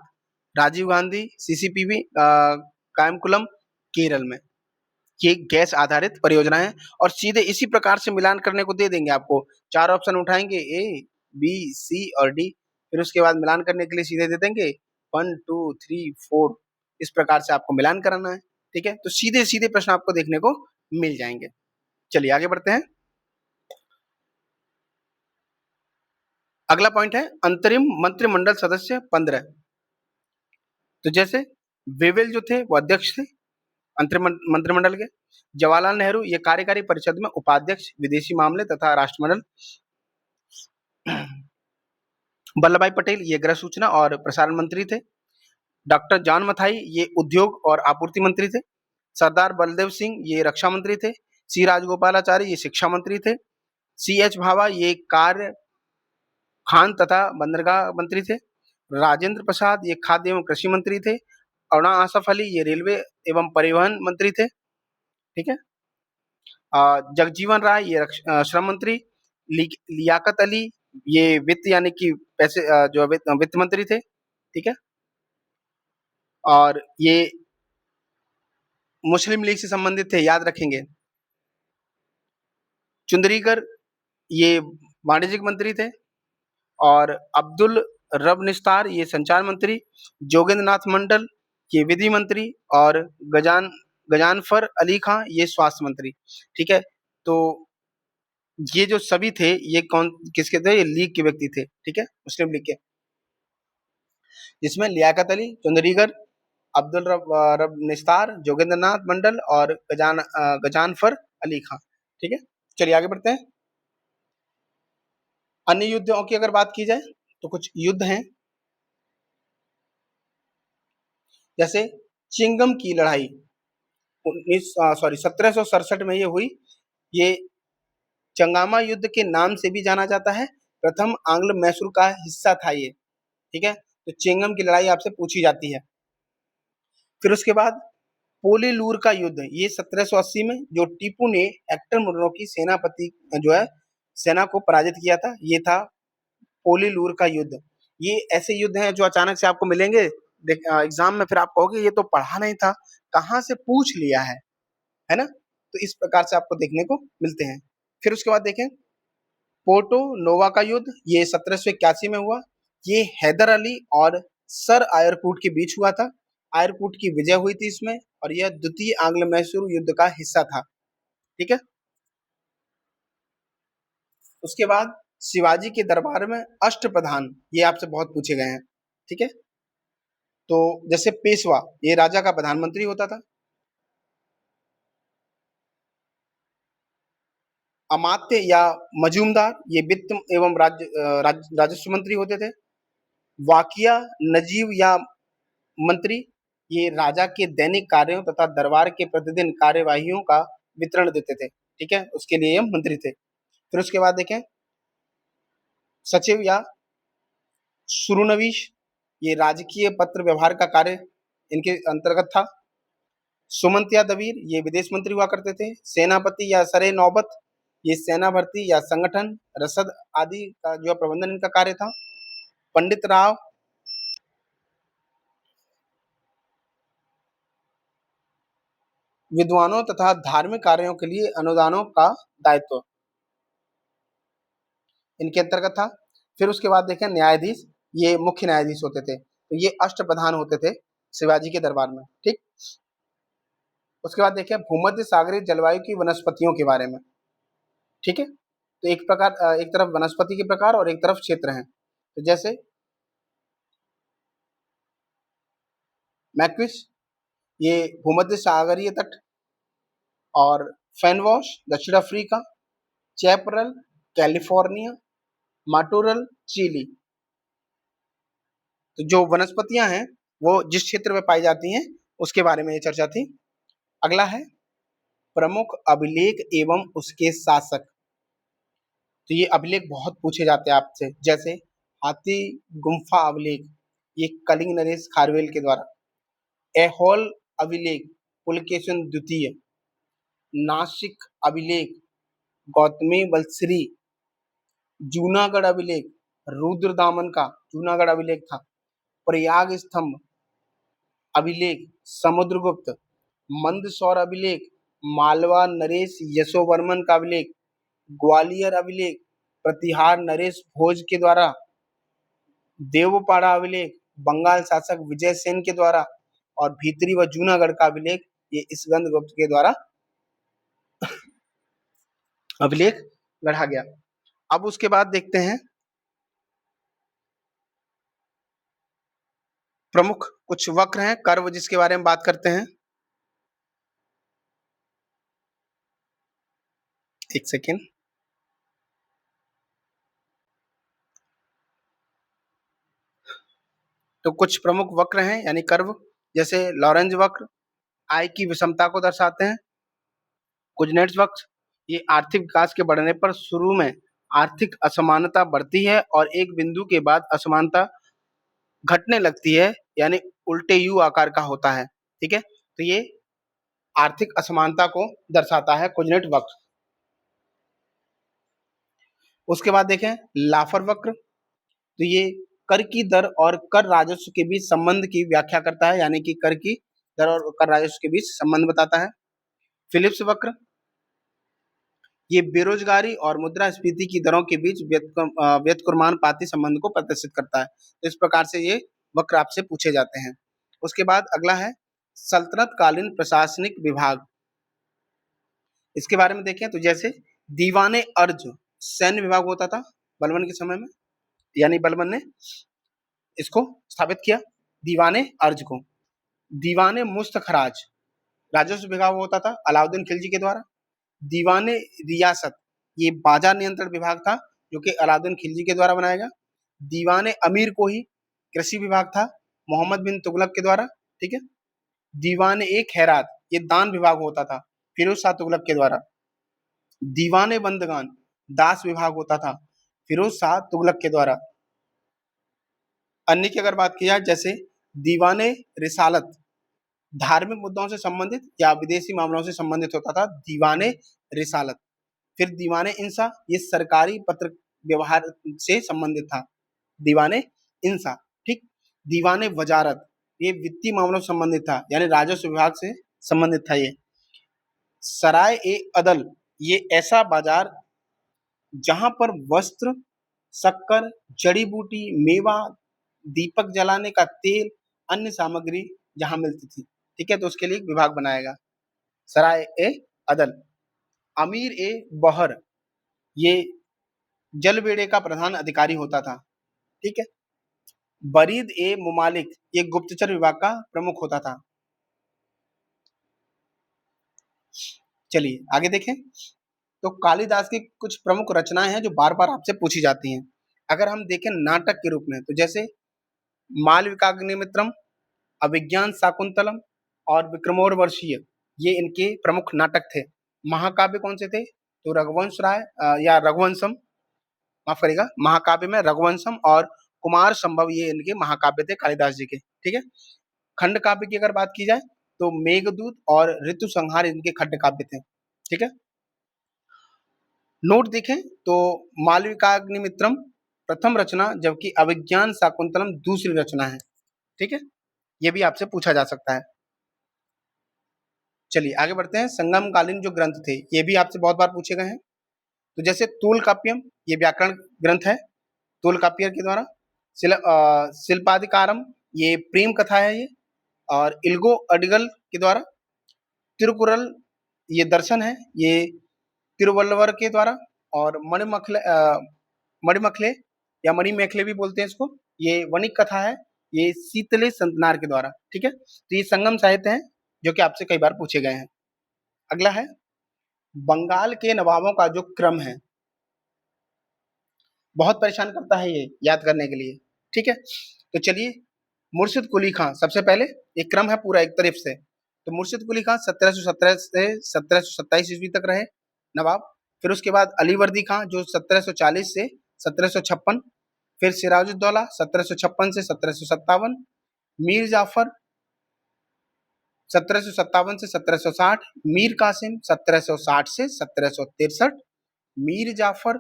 राजीव गांधी सीसीपीबी कायमकुलम केरल में। ये गैस आधारित परियोजना है और सीधे इसी प्रकार से मिलान करने को दे देंगे आपको। 4 ऑप्शन उठाएंगे ए, बी, सी और डी, फिर उसके बाद मिलान करने के लिए सीधे दे देंगे 1, 2, 3, 4, इस प्रकार से आपको मिलान कराना है, ठीक है? तो सीधे-सीधे प्रश्न आपको देखने को मिल जाएंगे। चलिए आगे बढ़ते हैं। अगला पॉइंट है अंतरिम मंत्रिमंडल सदस्य 15। तो जैसे वेवेल जो थे वो अध्यक्ष थे अंतरिम मंत्रिमंडल के, जवाहरलाल नेहरू ये कार्यकारी परिषद में उपाध्यक्ष विदेशी मामले तथा राष्ट्रमंडल, वल्लभ भाई पटेल ये गृह सूचना और प्रसारण मंत्री थे, डॉक्टर जॉन मथाई ये उद्योग और आपूर्ति मंत्री थे, सरदार बलदेव सिंह ये रक्षा मंत्री थे, सी राजगोपालाचारी ये शिक्षा मंत्री थे, सी एच भाभा ये कार्य खान तथा बंदरगाह मंत्री थे, राजेंद्र प्रसाद ये खाद्य एवं कृषि मंत्री थे, अरुणा आसफ अली ये रेलवे एवं परिवहन मंत्री थे, ठीक है? जगजीवन राय ये श्रम मंत्री, लियाकत अली ये वित्त यानी कि पैसे जो वित्त मंत्री थे, ठीक है? और ये मुस्लिम लीग से संबंधित थे, याद रखेंगे। चुंदरीकर ये वाणिज्यिक मंत्री थे और अब्दुल रब निस्तार ये संचार मंत्री, जोगेंद्र नाथ मंडल ये विधि मंत्री और गजानफर अली खां ये स्वास्थ्य मंत्री, ठीक है? तो ये जो सभी थे ये कौन किसके थे? ये लीग के व्यक्ति थे, ठीक है? मुस्लिम लीग के, जिसमें लियाकत अली, चुंदरीकर, अब्दुल रब निस्तार, जोगेंद्र नाथ मंडल और गजानफर अली खां, ठीक है? चलिए आगे बढ़ते हैं। अन्य युद्धों की अगर बात की जाए तो कुछ युद्ध हैं, जैसे चिंगम की लड़ाई 1767 में ये हुई। ये चंगामा युद्ध के नाम से भी जाना जाता है, प्रथम आंग्ल मैसूर का हिस्सा था ये, ठीक है? तो चिंगम की लड़ाई आपसे पूछी जाती है। फिर उसके बाद पोलीलूर का युद्ध, ये 1780 में जो टीपू ने हेक्टर मुर्रो की सेनापति जो है सेना को पराजित किया था, ये था पोलीलूर का युद्ध। ये ऐसे युद्ध हैं जो अचानक से आपको मिलेंगे एग्जाम में, फिर आप कहोगे ये तो पढ़ा नहीं था, कहाँ से पूछ लिया है ना? तो इस प्रकार से आपको देखने को मिलते हैं। फिर उसके बाद देखें पोर्टो नोवा का युद्ध, ये 1781 में हुआ। ये हैदर अली और सर आयरकूट के बीच हुआ था। आयरकूट की विजय हुई थी इसमें और यह द्वितीय आंग्ल मैसूर युद्ध का हिस्सा था, ठीक है? उसके बाद शिवाजी के दरबार में अष्टप्रधान, ये आपसे बहुत पूछे गए हैं, ठीक है? तो जैसे पेशवा ये राजा का प्रधानमंत्री होता था, अमात्य या मजूमदार ये वित्त एवं राजस्व मंत्री होते थे, वाकिया नजीब या मंत्री ये राजा के दैनिक कार्यों तथा दरबार के प्रतिदिन कार्यवाहियों का वितरण देते थे, ठीक है? उसके लिए ये मंत्री थे। फिर उसके बाद देखें सचिव या शुरूनवीश ये राजकीय पत्र व्यवहार का कार्य इनके अंतर्गत था। सुमंत या दबीर ये विदेश मंत्री हुआ करते थे। सेनापति या सरे नौबत ये सेना भर्ती या संगठन, रसद आदि का जो प्रबंधन इनका कार्य था। पंडित राव विद्वानों तथा धार्मिक कार्यों के लिए अनुदानों का दायित्व इनके अंतर्गत था। फिर उसके बाद देखें न्यायाधीश, ये मुख्य न्यायाधीश होते थे, तो ये अष्टप्रधान होते थे शिवाजी के दरबार में, ठीक। उसके बाद देखें भूमध्य सागरीय जलवायु की वनस्पतियों के बारे में, ठीक है। तो एक तरफ वनस्पति के प्रकार और एक तरफ क्षेत्र हैं। तो जैसे मैक्विस, ये भूमध्य सागरीय तट, और फैनवॉश दक्षिण अफ्रीका, चैपरल कैलिफोर्निया, माटोरल चिली। तो जो वनस्पतियां हैं वो जिस क्षेत्र में पाई जाती हैं उसके बारे में ये चर्चा थी। अगला है प्रमुख अभिलेख एवं उसके शासक। तो ये अभिलेख बहुत पूछे जाते हैं आपसे, जैसे हाथी गुम्फा अभिलेख, ये कलिंग नरेश खारवेल के द्वारा। ऐहोल अभिलेख पुलकेशिन द्वितीय। नासिक अभिलेख गौतमी बलश्री। जूनागढ़ अभिलेख रुद्रदामन का जूनागढ़ अभिलेख था। प्रयाग स्तंभ अभिलेख समुद्रगुप्त। मंदसौर अभिलेख मालवा नरेश यशोवर्मन का अभिलेख। ग्वालियर अभिलेख प्रतिहार नरेश भोज के द्वारा। देवपाड़ा अभिलेख बंगाल शासक विजय सेन के द्वारा। और भीतरी व जूनागढ़ का अभिलेख ये स्कंद गुप्त के द्वारा अभिलेख गढ़ा गया। अब उसके बाद देखते हैं प्रमुख कुछ वक्र हैं, कर्व, जिसके बारे में बात करते हैं। एक सेकेंड। तो कुछ प्रमुख वक्र हैं यानी कर्व, जैसे लॉरेंज वक्र आय की विषमता को दर्शाते हैं। कुजनेट्स वक्र ये आर्थिक विकास के बढ़ने पर शुरू में आर्थिक असमानता बढ़ती है और एक बिंदु के बाद असमानता घटने लगती है, यानी उल्टे यू आकार का होता है, ठीक है। तो ये आर्थिक असमानता को दर्शाता है कुजनेट वक्र। उसके बाद देखें लाफर वक्र, तो ये कर की दर और कर राजस्व के बीच संबंध की व्याख्या करता है, यानी कि कर की दर और कर राजस्व के बीच संबंध बताता है। फिलिप्स वक्र ये बेरोजगारी और मुद्रास्फीति की दरों के बीच व्युत्क्रमानुपाती संबंध को प्रदर्शित करता है। तो इस प्रकार से ये वक्र आपसे पूछे जाते हैं। उसके बाद अगला है सल्तनत कालीन प्रशासनिक विभाग। इसके बारे में देखें तो जैसे दीवाने अर्ज सैन्य विभाग होता था बलबन के समय में, यानी बलबन ने इसको स्थापित किया दीवाने अर्ज को। दीवाने मुस्तखराज राजस्व विभाग होता था अलाउद्दीन खिलजी के द्वारा। दीवाने रियासत ये बाजार नियंत्रण विभाग था जो कि अलाउद्दीन खिलजी के द्वारा बनाया गया। दीवाने अमीर को ही कृषि विभाग था मोहम्मद बिन तुगलक के द्वारा, ठीक है। दीवाने ए खैरात ये दान विभाग होता था फिरोज शाह तुगलक के द्वारा। दीवाने बंदगान दास विभाग होता था फिरोज शाह तुगलक के द्वारा। अन्य की अगर बात की जाए जैसे दीवाने रिसालत धार्मिक मुद्दों से संबंधित या विदेशी मामलों से संबंधित होता था दीवाने रिसालत। फिर दीवाने इंसा ये सरकारी पत्र व्यवहार से संबंधित था दीवाने इंसा, ठीक। दीवाने वजारत ये वित्तीय मामलों से संबंधित था यानी राजस्व विभाग से संबंधित था। ये सराय ए अदल ये ऐसा बाजार जहां पर वस्त्र शक्कर जड़ी बूटी मेवा दीपक जलाने का तेल अन्य सामग्री जहां मिलती थी, ठीक है। तो उसके लिए एक विभाग बनाएगा सराय ए अदल। अमीर ए बहर ये जलबेड़े का प्रधान अधिकारी होता था, ठीक है। बरीद ए मुमालिक ये गुप्तचर विभाग का प्रमुख होता था। चलिए आगे देखें तो कालिदास की कुछ प्रमुख रचनाएं हैं जो बार बार आपसे पूछी जाती हैं। अगर हम देखें नाटक के रूप में तो जैसे मालविकाग्निमित्रम अभिज्ञान शाकुंतलम और विक्रमोर्वशीय ये इनके प्रमुख नाटक थे। महाकाव्य कौन से थे तो रघुवंश राय या रघुवंशम, माफ करिएगा, महाकाव्य में रघुवंशम और कुमार संभव ये इनके महाकाव्य थे कालिदास जी के, ठीक है। खंड काव्य की अगर बात की जाए तो मेघदूत और ऋतु संहार इनके खंड काव्य थे, ठीक है। नोट देखें तो मालविकाग्निमित्रम प्रथम रचना, जबकि अभिज्ञान शाकुंतलम दूसरी रचना है। ठीक है, ये भी आपसे पूछा जा सकता है। चलिए आगे बढ़ते हैं। संगमकालीन जो ग्रंथ थे ये भी आपसे बहुत बार पूछे गए हैं। तो जैसे तूलकाप्यम, ये व्याकरण ग्रंथ है तूलकाप्य के द्वारा। शिल्पाधिकारम, ये प्रेम कथा है ये। और इल्गो अडिगल के द्वारा। तिरुकुरल, ये दर्शन है, ये तिरुवल्लवर के द्वारा। और मणिमखले या मणिमेखले भी बोलते हैं इसको, ये वणिक कथा है, ये शीतले संतनार के द्वारा। ठीक है, तो ये संगम साहित्य है जो कि आपसे कई बार पूछे गए हैं। अगला है बंगाल के नवाबों का जो क्रम है, बहुत परेशान करता है ये याद करने के लिए। ठीक है, तो चलिए, मुर्शिद कुली खां सबसे पहले, एक क्रम है पूरा एक तरफ से। तो मुर्शिद कुली खां 1717 से 1727 ईस्वी तक रहे नवाब। फिर उसके बाद अलीवर्दी खां जो 1740 से 1756। फिर सिराजुद्दौला 1756 से 1757। मीर जाफर 1757 से 1760। मीर कासिम 1760 से 1763। मीर जाफर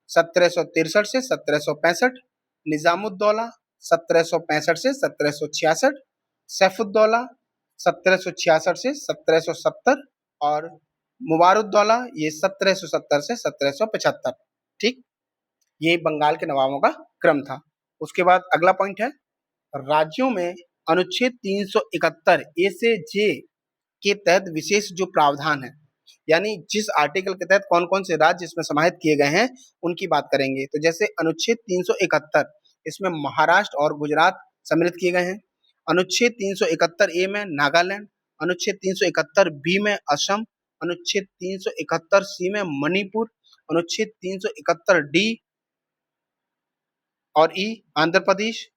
1763 से 1765। निजामुद्दौला 1765 से 1766। सैफुद्दौला 1766 से 1770। और मुबारुद्दौला ये 1770 से 1775। ठीक, ये बंगाल के नवाबों का क्रम था। उसके बाद अगला पॉइंट है, राज्यों में अनुच्छेद 371 ए से जे के तहत विशेष जो प्रावधान है, यानी जिस आर्टिकल के तहत कौन कौन से राज्य इसमें समाहित किए गए हैं उनकी बात करेंगे। तो जैसे अनुच्छेद 371, इसमें महाराष्ट्र और गुजरात सम्मिलित किए गए हैं। अनुच्छेद 371 ए में नागालैंड। अनुच्छेद 371 बी में असम। अनुच्छेद 371 सी में मणिपुर। अनुच्छेद 371 डी और ई आंध्र प्रदेश।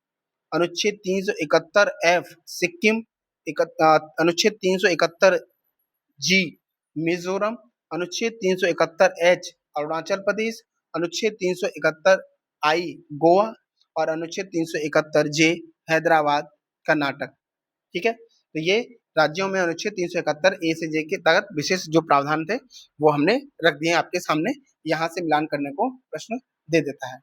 अनुच्छेद 371 एफ सिक्किम। अनुच्छेद 371 जी मिजोरम। अनुच्छेद 371 एच अरुणाचल प्रदेश। अनुच्छेद 371 आई गोवा। और अनुच्छेद 371 जे हैदराबाद कर्नाटक। ठीक है, तो ये राज्यों में अनुच्छेद 371 ए से जे के तहत विशेष जो प्रावधान थे वो हमने रख दिए आपके सामने। यहाँ से मिलान करने को प्रश्न दे देता है।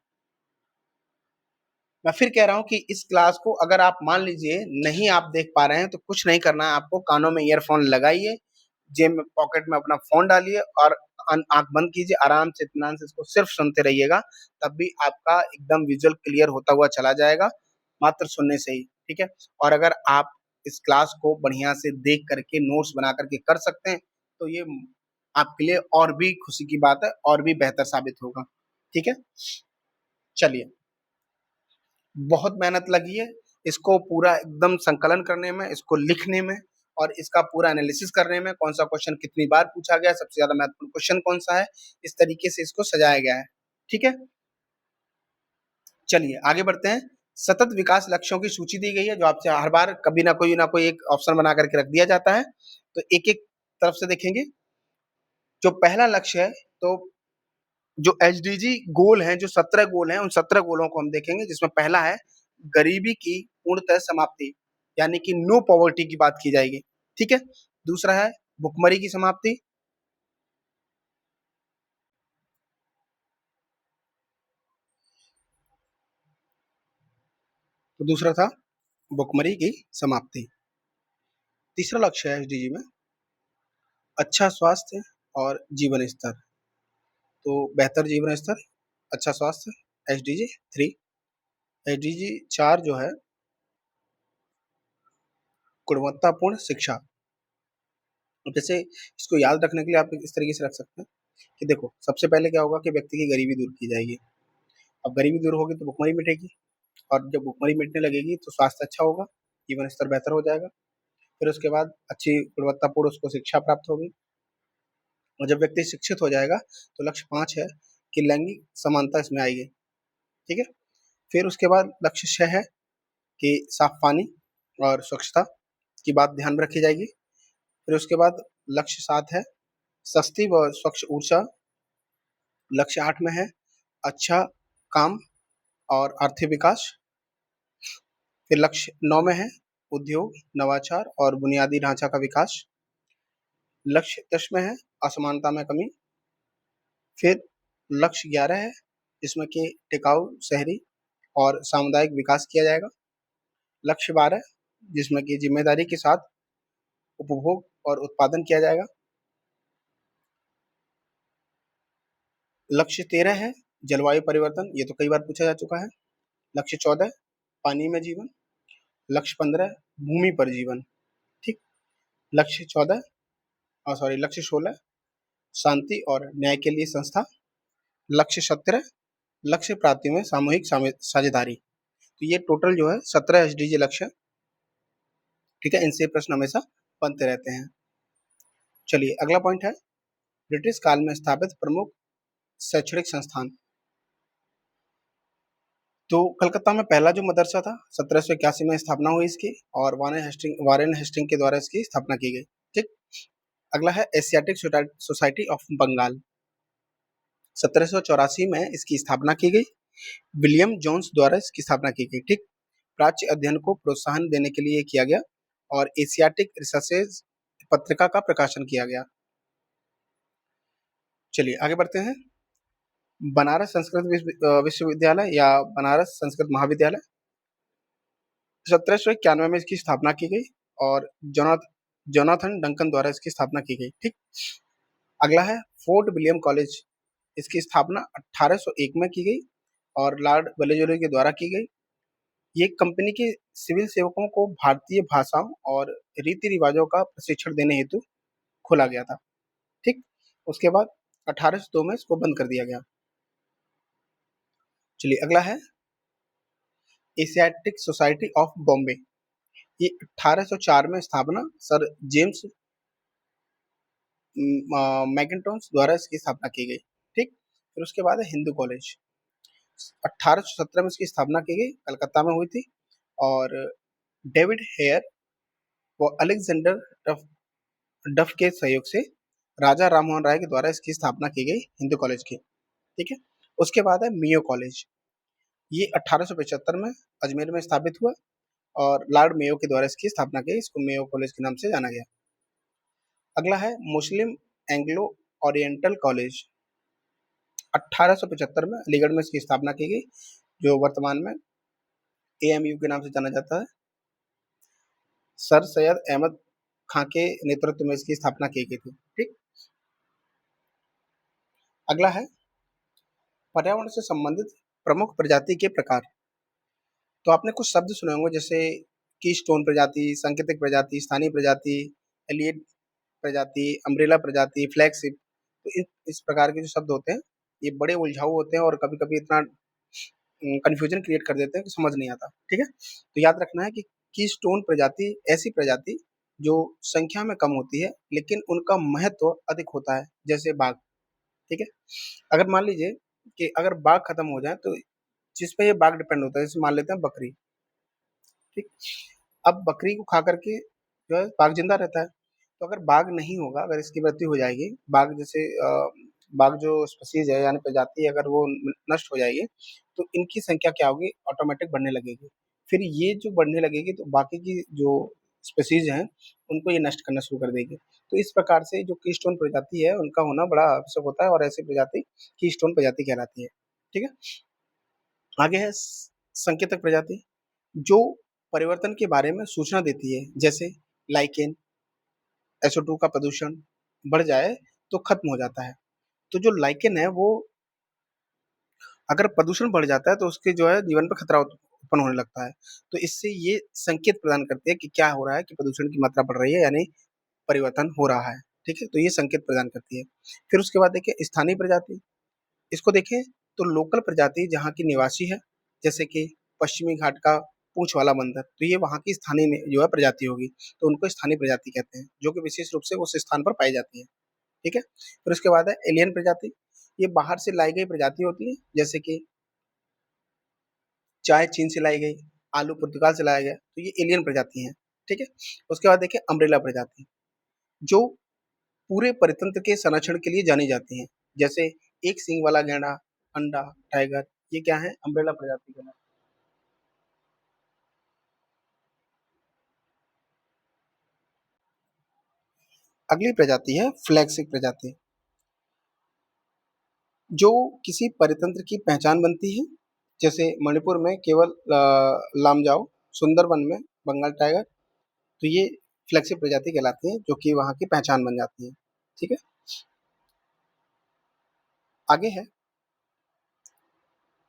मैं फिर कह रहा हूँ कि इस क्लास को अगर आप मान लीजिए नहीं आप देख पा रहे हैं तो कुछ नहीं करना है आपको, कानों में ईयरफोन लगाइए, जेब में पॉकेट में अपना फोन डालिए और आंख बंद कीजिए, आराम से इत्मीनान से इसको सिर्फ सुनते रहिएगा, तब भी आपका एकदम विजुअल क्लियर होता हुआ चला जाएगा मात्र सुनने से ही। ठीक है, और अगर आप इस क्लास को बढ़िया से देख करके नोट्स बना करके कर सकते हैं तो ये आपके लिए और भी खुशी की बात है और भी बेहतर साबित होगा। ठीक है, चलिए, बहुत मेहनत लगी है इसको पूरा एकदम संकलन करने में, इसको लिखने में और इसका पूरा एनालिसिस करने में, कौन सा क्वेश्चन कितनी बार पूछा गया, सबसे ज्यादा महत्वपूर्ण क्वेश्चन कौन सा है, इस तरीके से इसको सजाया गया है। ठीक है, चलिए आगे बढ़ते हैं। सतत विकास लक्ष्यों की सूची दी गई है जो आपसे हर बार कभी ना कोई एक ऑप्शन बना करके रख दिया जाता है। तो एक एक तरफ से देखेंगे। जो पहला लक्ष्य है, तो जो एचडीजी गोल हैं, जो 17 गोल हैं, उन 17 गोलों को हम देखेंगे, जिसमें पहला है गरीबी की पूर्णतः समाप्ति, यानी कि नो पॉवर्टी की बात की जाएगी। ठीक है, दूसरा है भुखमरी की समाप्ति। तो दूसरा था भुखमरी की समाप्ति। तीसरा लक्ष्य है एचडीजी में अच्छा स्वास्थ्य और जीवन स्तर। तो बेहतर जीवन स्तर, अच्छा स्वास्थ्य, एचडीजी 3। एचडीजी 4 जो है गुणवत्तापूर्ण शिक्षा। जैसे इसको याद रखने के लिए आप इस तरीके से रख सकते हैं कि देखो, सबसे पहले क्या होगा कि व्यक्ति की गरीबी दूर की जाएगी। अब गरीबी दूर होगी तो भुखमरी मिटेगी, और जब भुखमरी मिटने लगेगी तो स्वास्थ्य अच्छा होगा, जीवन स्तर बेहतर हो जाएगा। फिर उसके बाद अच्छी गुणवत्तापूर्ण उसको शिक्षा प्राप्त होगी, और जब व्यक्ति शिक्षित हो जाएगा तो लक्ष्य 5 है कि लैंगिक समानता इसमें आएगी। ठीक है, फिर उसके बाद लक्ष्य 6 है कि साफ पानी और स्वच्छता की बात ध्यान में रखी जाएगी। फिर उसके बाद लक्ष्य 7 है सस्ती व स्वच्छ ऊर्जा। लक्ष्य 8 में है अच्छा काम और आर्थिक विकास। फिर लक्ष्य 9 में है उद्योग, नवाचार और बुनियादी ढांचा का विकास। लक्ष्य 10 में है असमानता में कमी। फिर लक्ष्य 11 है, जिसमें कि टिकाऊ शहरी और सामुदायिक विकास किया जाएगा। लक्ष्य 12, जिसमें कि जिम्मेदारी के साथ उपभोग और उत्पादन किया जाएगा। लक्ष्य 13 है, जलवायु परिवर्तन, ये तो कई बार पूछा जा चुका है। लक्ष्य 14, पानी में जीवन। लक्ष्य 15, भूमि पर जीवन। ठीक। लक्ष्य 14, सॉरी, लक्ष्य 16, शांति और न्याय के लिए संस्था। लक्ष्य 17, लक्ष्य प्राप्ति में सामूहिक साझेदारी। तो ये टोटल जो है 17 एसडीजी लक्ष्य है। ठीक है, इनसे प्रश्न हमेशा बनते रहते हैं। चलिए अगला पॉइंट है, ब्रिटिश काल में स्थापित प्रमुख शैक्षणिक संस्थान। तो कलकत्ता में पहला जो मदरसा था 1781 में स्थापना हुई इसकी, और वारेन हेस्टिंग के द्वारा इसकी स्थापना की गई। ठीक। अगला है एशियाटिक सोसाइटी ऑफ बंगाल, 1784 में इसकी स्थापना की गई। विलियम जोन्स द्वारा इसकी स्थापना की गई। ठीक। प्राच्य अध्ययन को प्रोत्साहन देने के लिए किया गया और एशियाटिक रिसर्चेज पत्रिका का प्रकाशन किया गया। चलिए आगे बढ़ते हैं। बनारस संस्कृत विश्वविद्यालय या बनारस संस्कृत महाविद्यालय, 1791 में इसकी स्थापना की गई और जोनाथन डंकन द्वारा इसकी स्थापना की गई। ठीक। अगला है फोर्ट विलियम कॉलेज, इसकी स्थापना 1801 में की गई और लॉर्ड वेल्लेस्ली के द्वारा की गई। ये कंपनी के सिविल सेवकों को भारतीय भाषाओं और रीति रिवाजों का प्रशिक्षण देने हेतु खोला गया था। ठीक। उसके बाद 1802 में इसको बंद कर दिया गया। चलिए अगला है एशियाटिक सोसाइटी ऑफ बॉम्बे, ये 1804 में स्थापना सर जेम्स मैकिन्टोश द्वारा इसकी स्थापना की गई। ठीक। फिर उसके बाद है हिंदू कॉलेज, 1817 में इसकी स्थापना की गई, कलकत्ता में हुई थी, और डेविड हेयर व अलेक्जेंडर डफ डफ के सहयोग से राजा राममोहन राय के द्वारा इसकी स्थापना की गई हिंदू कॉलेज की। ठीक है। उसके बाद है मियो कॉलेज, ये 1875 में अजमेर में स्थापित हुआ और लॉर्ड मेयो के द्वारा इसकी स्थापना की, इसको मेयो कॉलेज के नाम से जाना गया। अगला है मुस्लिम एंग्लो ओरिएंटल कॉलेज, 1875 में अलीगढ़ में इसकी स्थापना की गई, जो वर्तमान में एएमयू के नाम से जाना जाता है। सर सैयद अहमद खां के नेतृत्व में इसकी स्थापना की गई थी। ठीक। अगला है पर्यावरण से संबंधित प्रमुख प्रजाति के प्रकार। तो आपने कुछ शब्द सुने होंगे, जैसे कीस्टोन प्रजाति, सांकेतिक प्रजाति, स्थानीय प्रजाति, एलियट प्रजाति, अम्ब्रेला प्रजाति, फ्लैगशिप। तो इस प्रकार के जो शब्द होते हैं ये बड़े उलझाऊ होते हैं और कभी कभी इतना कंफ्यूजन क्रिएट कर देते हैं कि समझ नहीं आता। ठीक है। तो याद रखना है कि कीस्टोन प्रजाति ऐसी प्रजाति जो संख्या में कम होती है लेकिन उनका महत्व अधिक होता है, जैसे बाघ। ठीक है। अगर मान लीजिए कि अगर बाघ खत्म हो जाए तो जिस पे ये बाघ डिपेंड होता है, जैसे मान लेते हैं बकरी। ठीक। अब बकरी को खा करके जो है बाघ जिंदा रहता है। तो अगर बाघ नहीं होगा, अगर इसकी मृत्यु हो जाएगी, बाघ जैसे बाघ जो स्पीसीज है यानी प्रजाति, अगर वो नष्ट हो जाएगी तो इनकी संख्या क्या होगी, ऑटोमेटिक बढ़ने लगेगी। फिर ये जो बढ़ने लगेगी तो बाकी की जो स्पीसीज हैं उनको ये नष्ट करना शुरू कर देगी। तो इस प्रकार से जो कीस्टोन प्रजाति है उनका होना बड़ा आवश्यक होता है और ऐसी प्रजाति कीस्टोन प्रजाति कहलाती है। ठीक है। आगे है संकेतक प्रजाति, जो परिवर्तन के बारे में सूचना देती है, जैसे लाइकेन, SO2 का प्रदूषण बढ़ जाए तो खत्म हो जाता है। तो जो लाइकेन है वो अगर प्रदूषण बढ़ जाता है तो उसके जो है जीवन पर खतरा उत्पन्न होने लगता है। तो इससे ये संकेत प्रदान करती है कि क्या हो रहा है, कि प्रदूषण की मात्रा बढ़ रही है यानी परिवर्तन हो रहा है। ठीक है। तो ये संकेत प्रदान करती है। फिर उसके बाद देखिए स्थानीय प्रजाति, इसको देखें तो लोकल प्रजाति जहाँ की निवासी है, जैसे कि पश्चिमी घाट का पूंछ वाला बंदर, तो ये वहाँ की स्थानीय जो है प्रजाति होगी, तो उनको स्थानीय प्रजाति कहते हैं, जो कि विशेष रूप से उस स्थान पर पाई जाती है। ठीक है। फिर उसके बाद है एलियन प्रजाति, ये बाहर से लाई गई प्रजाति होती है, जैसे कि चाय चीन से लाई गई, आलू पुर्तगाल से लाया गया, तो ये एलियन प्रजाति है। ठीक है। उसके बाद देखिए अम्ब्रेला प्रजाति, जो पूरे परितंत्र के संरक्षण के लिए जानी जाती हैं, जैसे एक सींग वाला गैंडा, अंडा, टाइगर, ये क्या है, अम्ब्रेला प्रजाति के नाम। अगली प्रजाति है फ्लैगशिप प्रजाति। जो किसी परितंत्र की पहचान बनती है, जैसे मणिपुर में केवल लामजाओ, सुंदरबन में बंगाल टाइगर, तो ये फ्लैगशिप प्रजाति कहलाती है जो कि वहाँ की पहचान बन जाती है। ठीक है, आगे है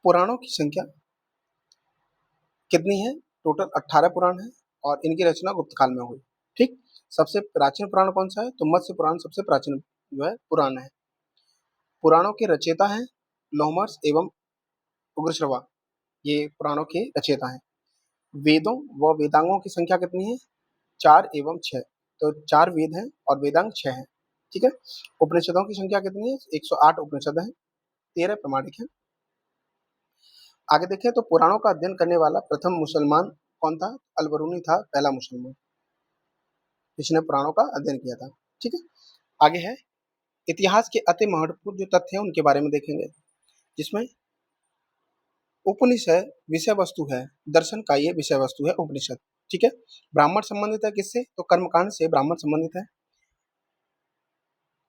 पुराणों की संख्या कितनी है? टोटल 18 पुराण है और इनकी रचना गुप्त काल में हुई। ठीक, सबसे प्राचीन पुराण कौन सा है? तो मत्स्य पुराण सबसे प्राचीन जो है पुराण है। पुराणों के रचयिता हैं लोमहर्ष एवं उग्रश्रवा, ये पुराणों के रचयिता हैं। वेदों व वेदांगों की संख्या कितनी है? 4 एवं 6, तो 4 वेद हैं और वेदांग 6 हैं। ठीक है, उपनिषदों की संख्या कितनी है? 108 उपनिषद हैं, 13 प्रामाणिक हैं। आगे देखें तो पुराणों का अध्ययन करने वाला प्रथम मुसलमान कौन था? अल-बरूनी था पहला मुसलमान, जिसने पुराणों का अध्ययन किया था। ठीक है, आगे है इतिहास के अति महत्वपूर्ण जो तथ्य हैं उनके बारे में देखेंगे, जिसमें उपनिषद विषय वस्तु है, दर्शन का ये विषय वस्तु है उपनिषद। ठीक है, ब्राह्मण संबंधित है किससे? तो कर्मकांड से ब्राह्मण संबंधित है।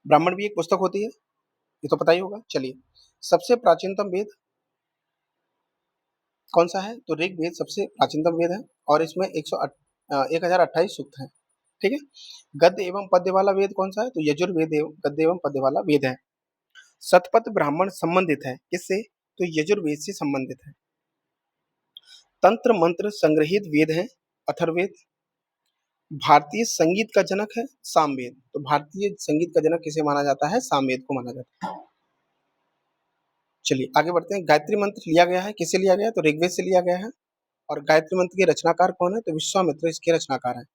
ब्राह्मण भी एक पुस्तक होती है, ये तो पता ही होगा। चलिए, सबसे प्राचीनतम वेद कौन सा है? तो ऋग्वेद सबसे प्राचीनतम वेद है और इसमें 1028 सूक्त हैं। ठीक है, गद्य एवं पद्य वाला वेद कौन सा है? तो यजुर्वेद एवं गद्य एवं पद्य वाला वेद है। शतपथ ब्राह्मण संबंधित है किससे? तो यजुर्वेद से संबंधित है। तंत्र मंत्र संग्रहित वेद है अथर्ववेद। भारतीय संगीत का जनक है सामवेद, तो भारतीय संगीत का जनक किसे माना जाता है? सामवेद को माना जाता है। चलिए आगे बढ़ते हैं। गायत्री मंत्र लिया गया है, किससे लिया गया है? तो ऋग्वेद से लिया गया है। और गायत्री मंत्र के रचनाकार कौन है? तो विश्वामित्र इसके रचनाकार हैं।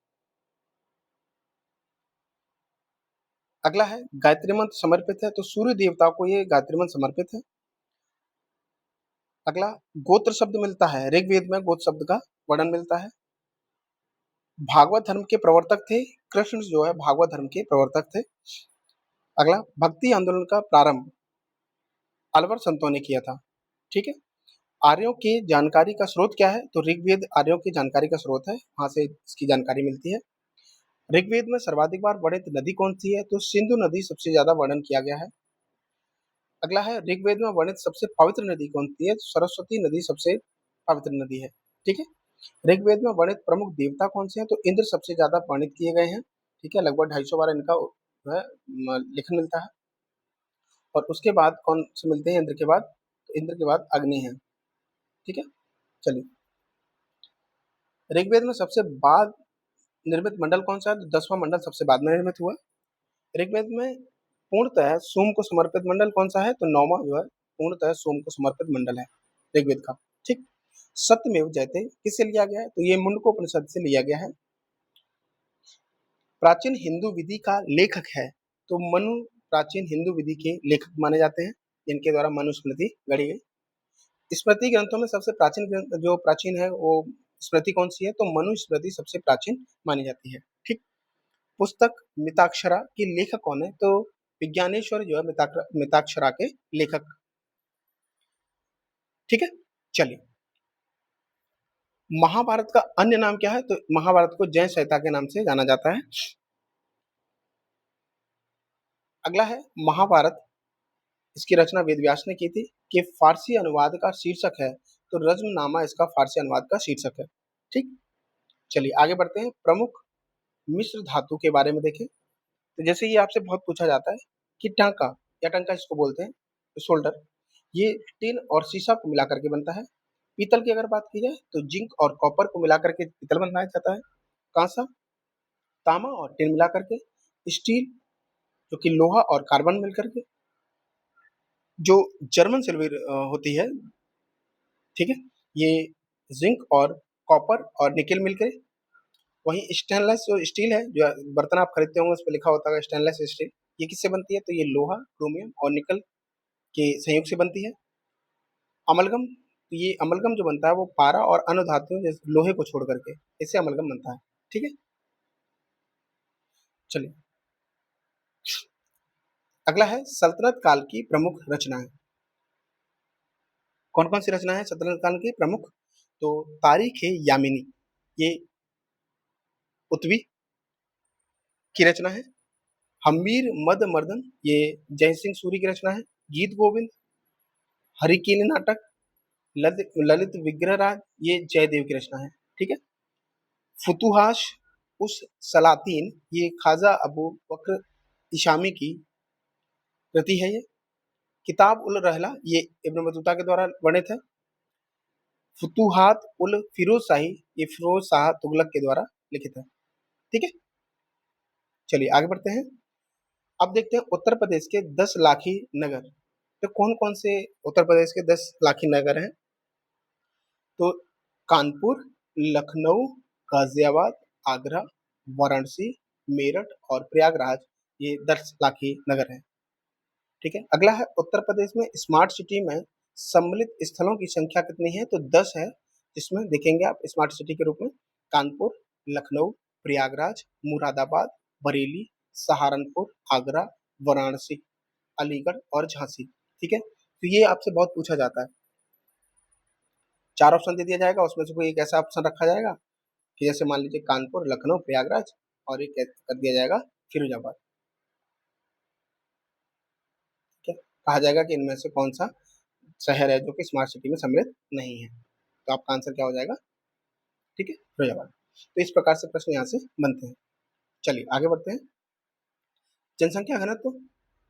अगला है गायत्री मंत्र समर्पित है, तो सूर्य देवता को ये गायत्री मंत्र समर्पित है। अगला गोत्र शब्द मिलता है, ऋग्वेद में गोत्र शब्द का वर्णन मिलता है। भागवत धर्म के प्रवर्तक थे कृष्ण, जो है भागवत धर्म के प्रवर्तक थे। अगला भक्ति आंदोलन का प्रारंभ अलवर संतों ने किया था। ठीक है, आर्यों की जानकारी का स्रोत क्या है? तो ऋग्वेद आर्यों की जानकारी का स्रोत है, वहां से इसकी जानकारी मिलती है। ऋग्वेद में सर्वाधिक बार वर्णित नदी कौन सी है? तो सिंधु नदी सबसे ज्यादा वर्णन किया गया है। अगला है ऋग्वेद में वर्णित सबसे पवित्र नदी कौन सी है? तो सरस्वती नदी सबसे पवित्र नदी है। ठीक है, ऋग्वेद में वर्णित प्रमुख देवता कौन से हैं? तो इंद्र सबसे ज्यादा वर्णित किए गए हैं। ठीक है, लगभग 250 बार इनका जो है लेखन मिलता है। और उसके बाद कौन से मिलते हैं इंद्र के बाद? तो इंद्र के बाद अग्नि है। ठीक है, चलिए, ऋग्वेद में सबसे बाद निर्मित मंडल कौन सा है? तो 10वां मंडल सबसे बाद में निर्मित हुआ। ऋग्वेद में पूर्णतः सोम को समर्पित मंडल कौन सा है? तो 9वां जो है पूर्णतः सोम को समर्पित मंडल है ऋग्वेद का। ठीक, सत्यमेव जयते किससे लिया गया है? तो ये मुंडकोपनिषद से लिया गया है। प्राचीन हिंदू विधि का लेखक है, तो मनु प्राचीन हिंदू विधि के लेखक माने जाते हैं, जिनके द्वारा मनुस्मृति गढ़ी गई। स्मृति ग्रंथों में सबसे प्राचीन ग्रंथ जो प्राचीन है वो स्मृति कौन सी है? तो मनुस्मृति सबसे प्राचीन मानी जाती है। ठीक, पुस्तक मिताक्षरा के लेखक कौन है? तो विज्ञानेश्वर जो है मिताक्षरा के लेखक। ठीक है, चलिए, महाभारत का अन्य नाम क्या है? तो महाभारत को जय संहिता के नाम से जाना जाता है। अगला है महाभारत, इसकी रचना वेद व्यास ने की थी, कि फारसी अनुवाद का शीर्षक है, तो रज्मनामा इसका फारसी अनुवाद का शीर्षक है। ठीक, चलिए आगे बढ़ते हैं। प्रमुख मिश्र धातु के बारे में देखें, तो जैसे ये आपसे बहुत पूछा जाता है कि टांका या टंका इसको बोलते हैं, तो शोल्डर, ये टिन और सीसा को मिलाकर के बनता है। पीतल की अगर बात की जाए तो जिंक और कॉपर को मिलाकर के पीतल बनाया जाता है। कांसा, तांबा और टिन मिलाकर के। स्टील, जो कि लोहा और कार्बन मिलकर के। जो जर्मन सिल्वर होती है, ठीक है, ये जिंक और कॉपर और निकेल मिलकर। वहीं स्टेनलेस जो स्टील है, जो बर्तन आप खरीदते होंगे उस पर लिखा होता है स्टेनलेस स्टील, ये किससे बनती है? तो ये लोहा, क्रोमियम और निकल के संयोग से बनती है। अमलगम, तो ये अमलगम जो बनता है वो पारा और अन्य धातुओं जैसे लोहे को छोड़ करके इससे अमलगम बनता है। ठीक है, चलिए, अगला है सल्तनत काल की प्रमुख रचनाएं। कौन कौन सी रचना है सल्तनत काल की प्रमुख? तो तारीख है यामिनी, ये उत्वी की रचना है। हम्मीर मद मर्दन, ये जय सिंह सूरी की रचना है। गीत गोविंद, हरिकीनी नाटक, ललित ललित विग्रह राग, ये जयदेव की रचना है। ठीक है। फुतुहाश उस सलातीन, ये ख्वाजा अबू बकर इशामी की कृति है ये। किताब उल रहला, ये इब्न बतूता के द्वारा वर्णित है। फुतुहात उल फिरोज शाही, ये फिरोज शाह तुगलक के द्वारा लिखित है। ठीक है। चलिए आगे बढ़ते हैं। अब देखते हैं उत्तर प्रदेश के 10 लाखी नगर। तो कौन कौन से उत्तर प्रदेश के 10 लाखी नगर हैं? तो कानपुर, लखनऊ, गाजियाबाद, आगरा, वाराणसी, मेरठ और प्रयागराज, ये 10 लाखी नगर हैं। ठीक है। अगला है उत्तर प्रदेश में स्मार्ट सिटी में सम्मिलित स्थलों की संख्या कितनी है? तो 10 है, जिसमें देखेंगे आप स्मार्ट सिटी के रूप में कानपुर, लखनऊ, प्रयागराज, मुरादाबाद, बरेली, सहारनपुर, आगरा, वाराणसी, अलीगढ़ और झांसी। ठीक है। तो ये आपसे बहुत पूछा जाता है। 4 ऑप्शन दे दिया जाएगा, उसमें से कोई एक ऐसा ऑप्शन रखा जाएगा कि जैसे मान लीजिए कानपुर, लखनऊ, प्रयागराज और एक कर दिया जाएगा फिरोजाबाद। ठीक है। कहा जाएगा कि इनमें से कौन सा शहर है जो कि स्मार्ट सिटी में सम्मिलित नहीं है। तो आपका आंसर क्या हो जाएगा? ठीक है, फिरोजाबाद। तो इस प्रकार से प्रश्न यहाँ से बनते हैं। चलिए आगे बढ़ते हैं। जनसंख्या घनत्व,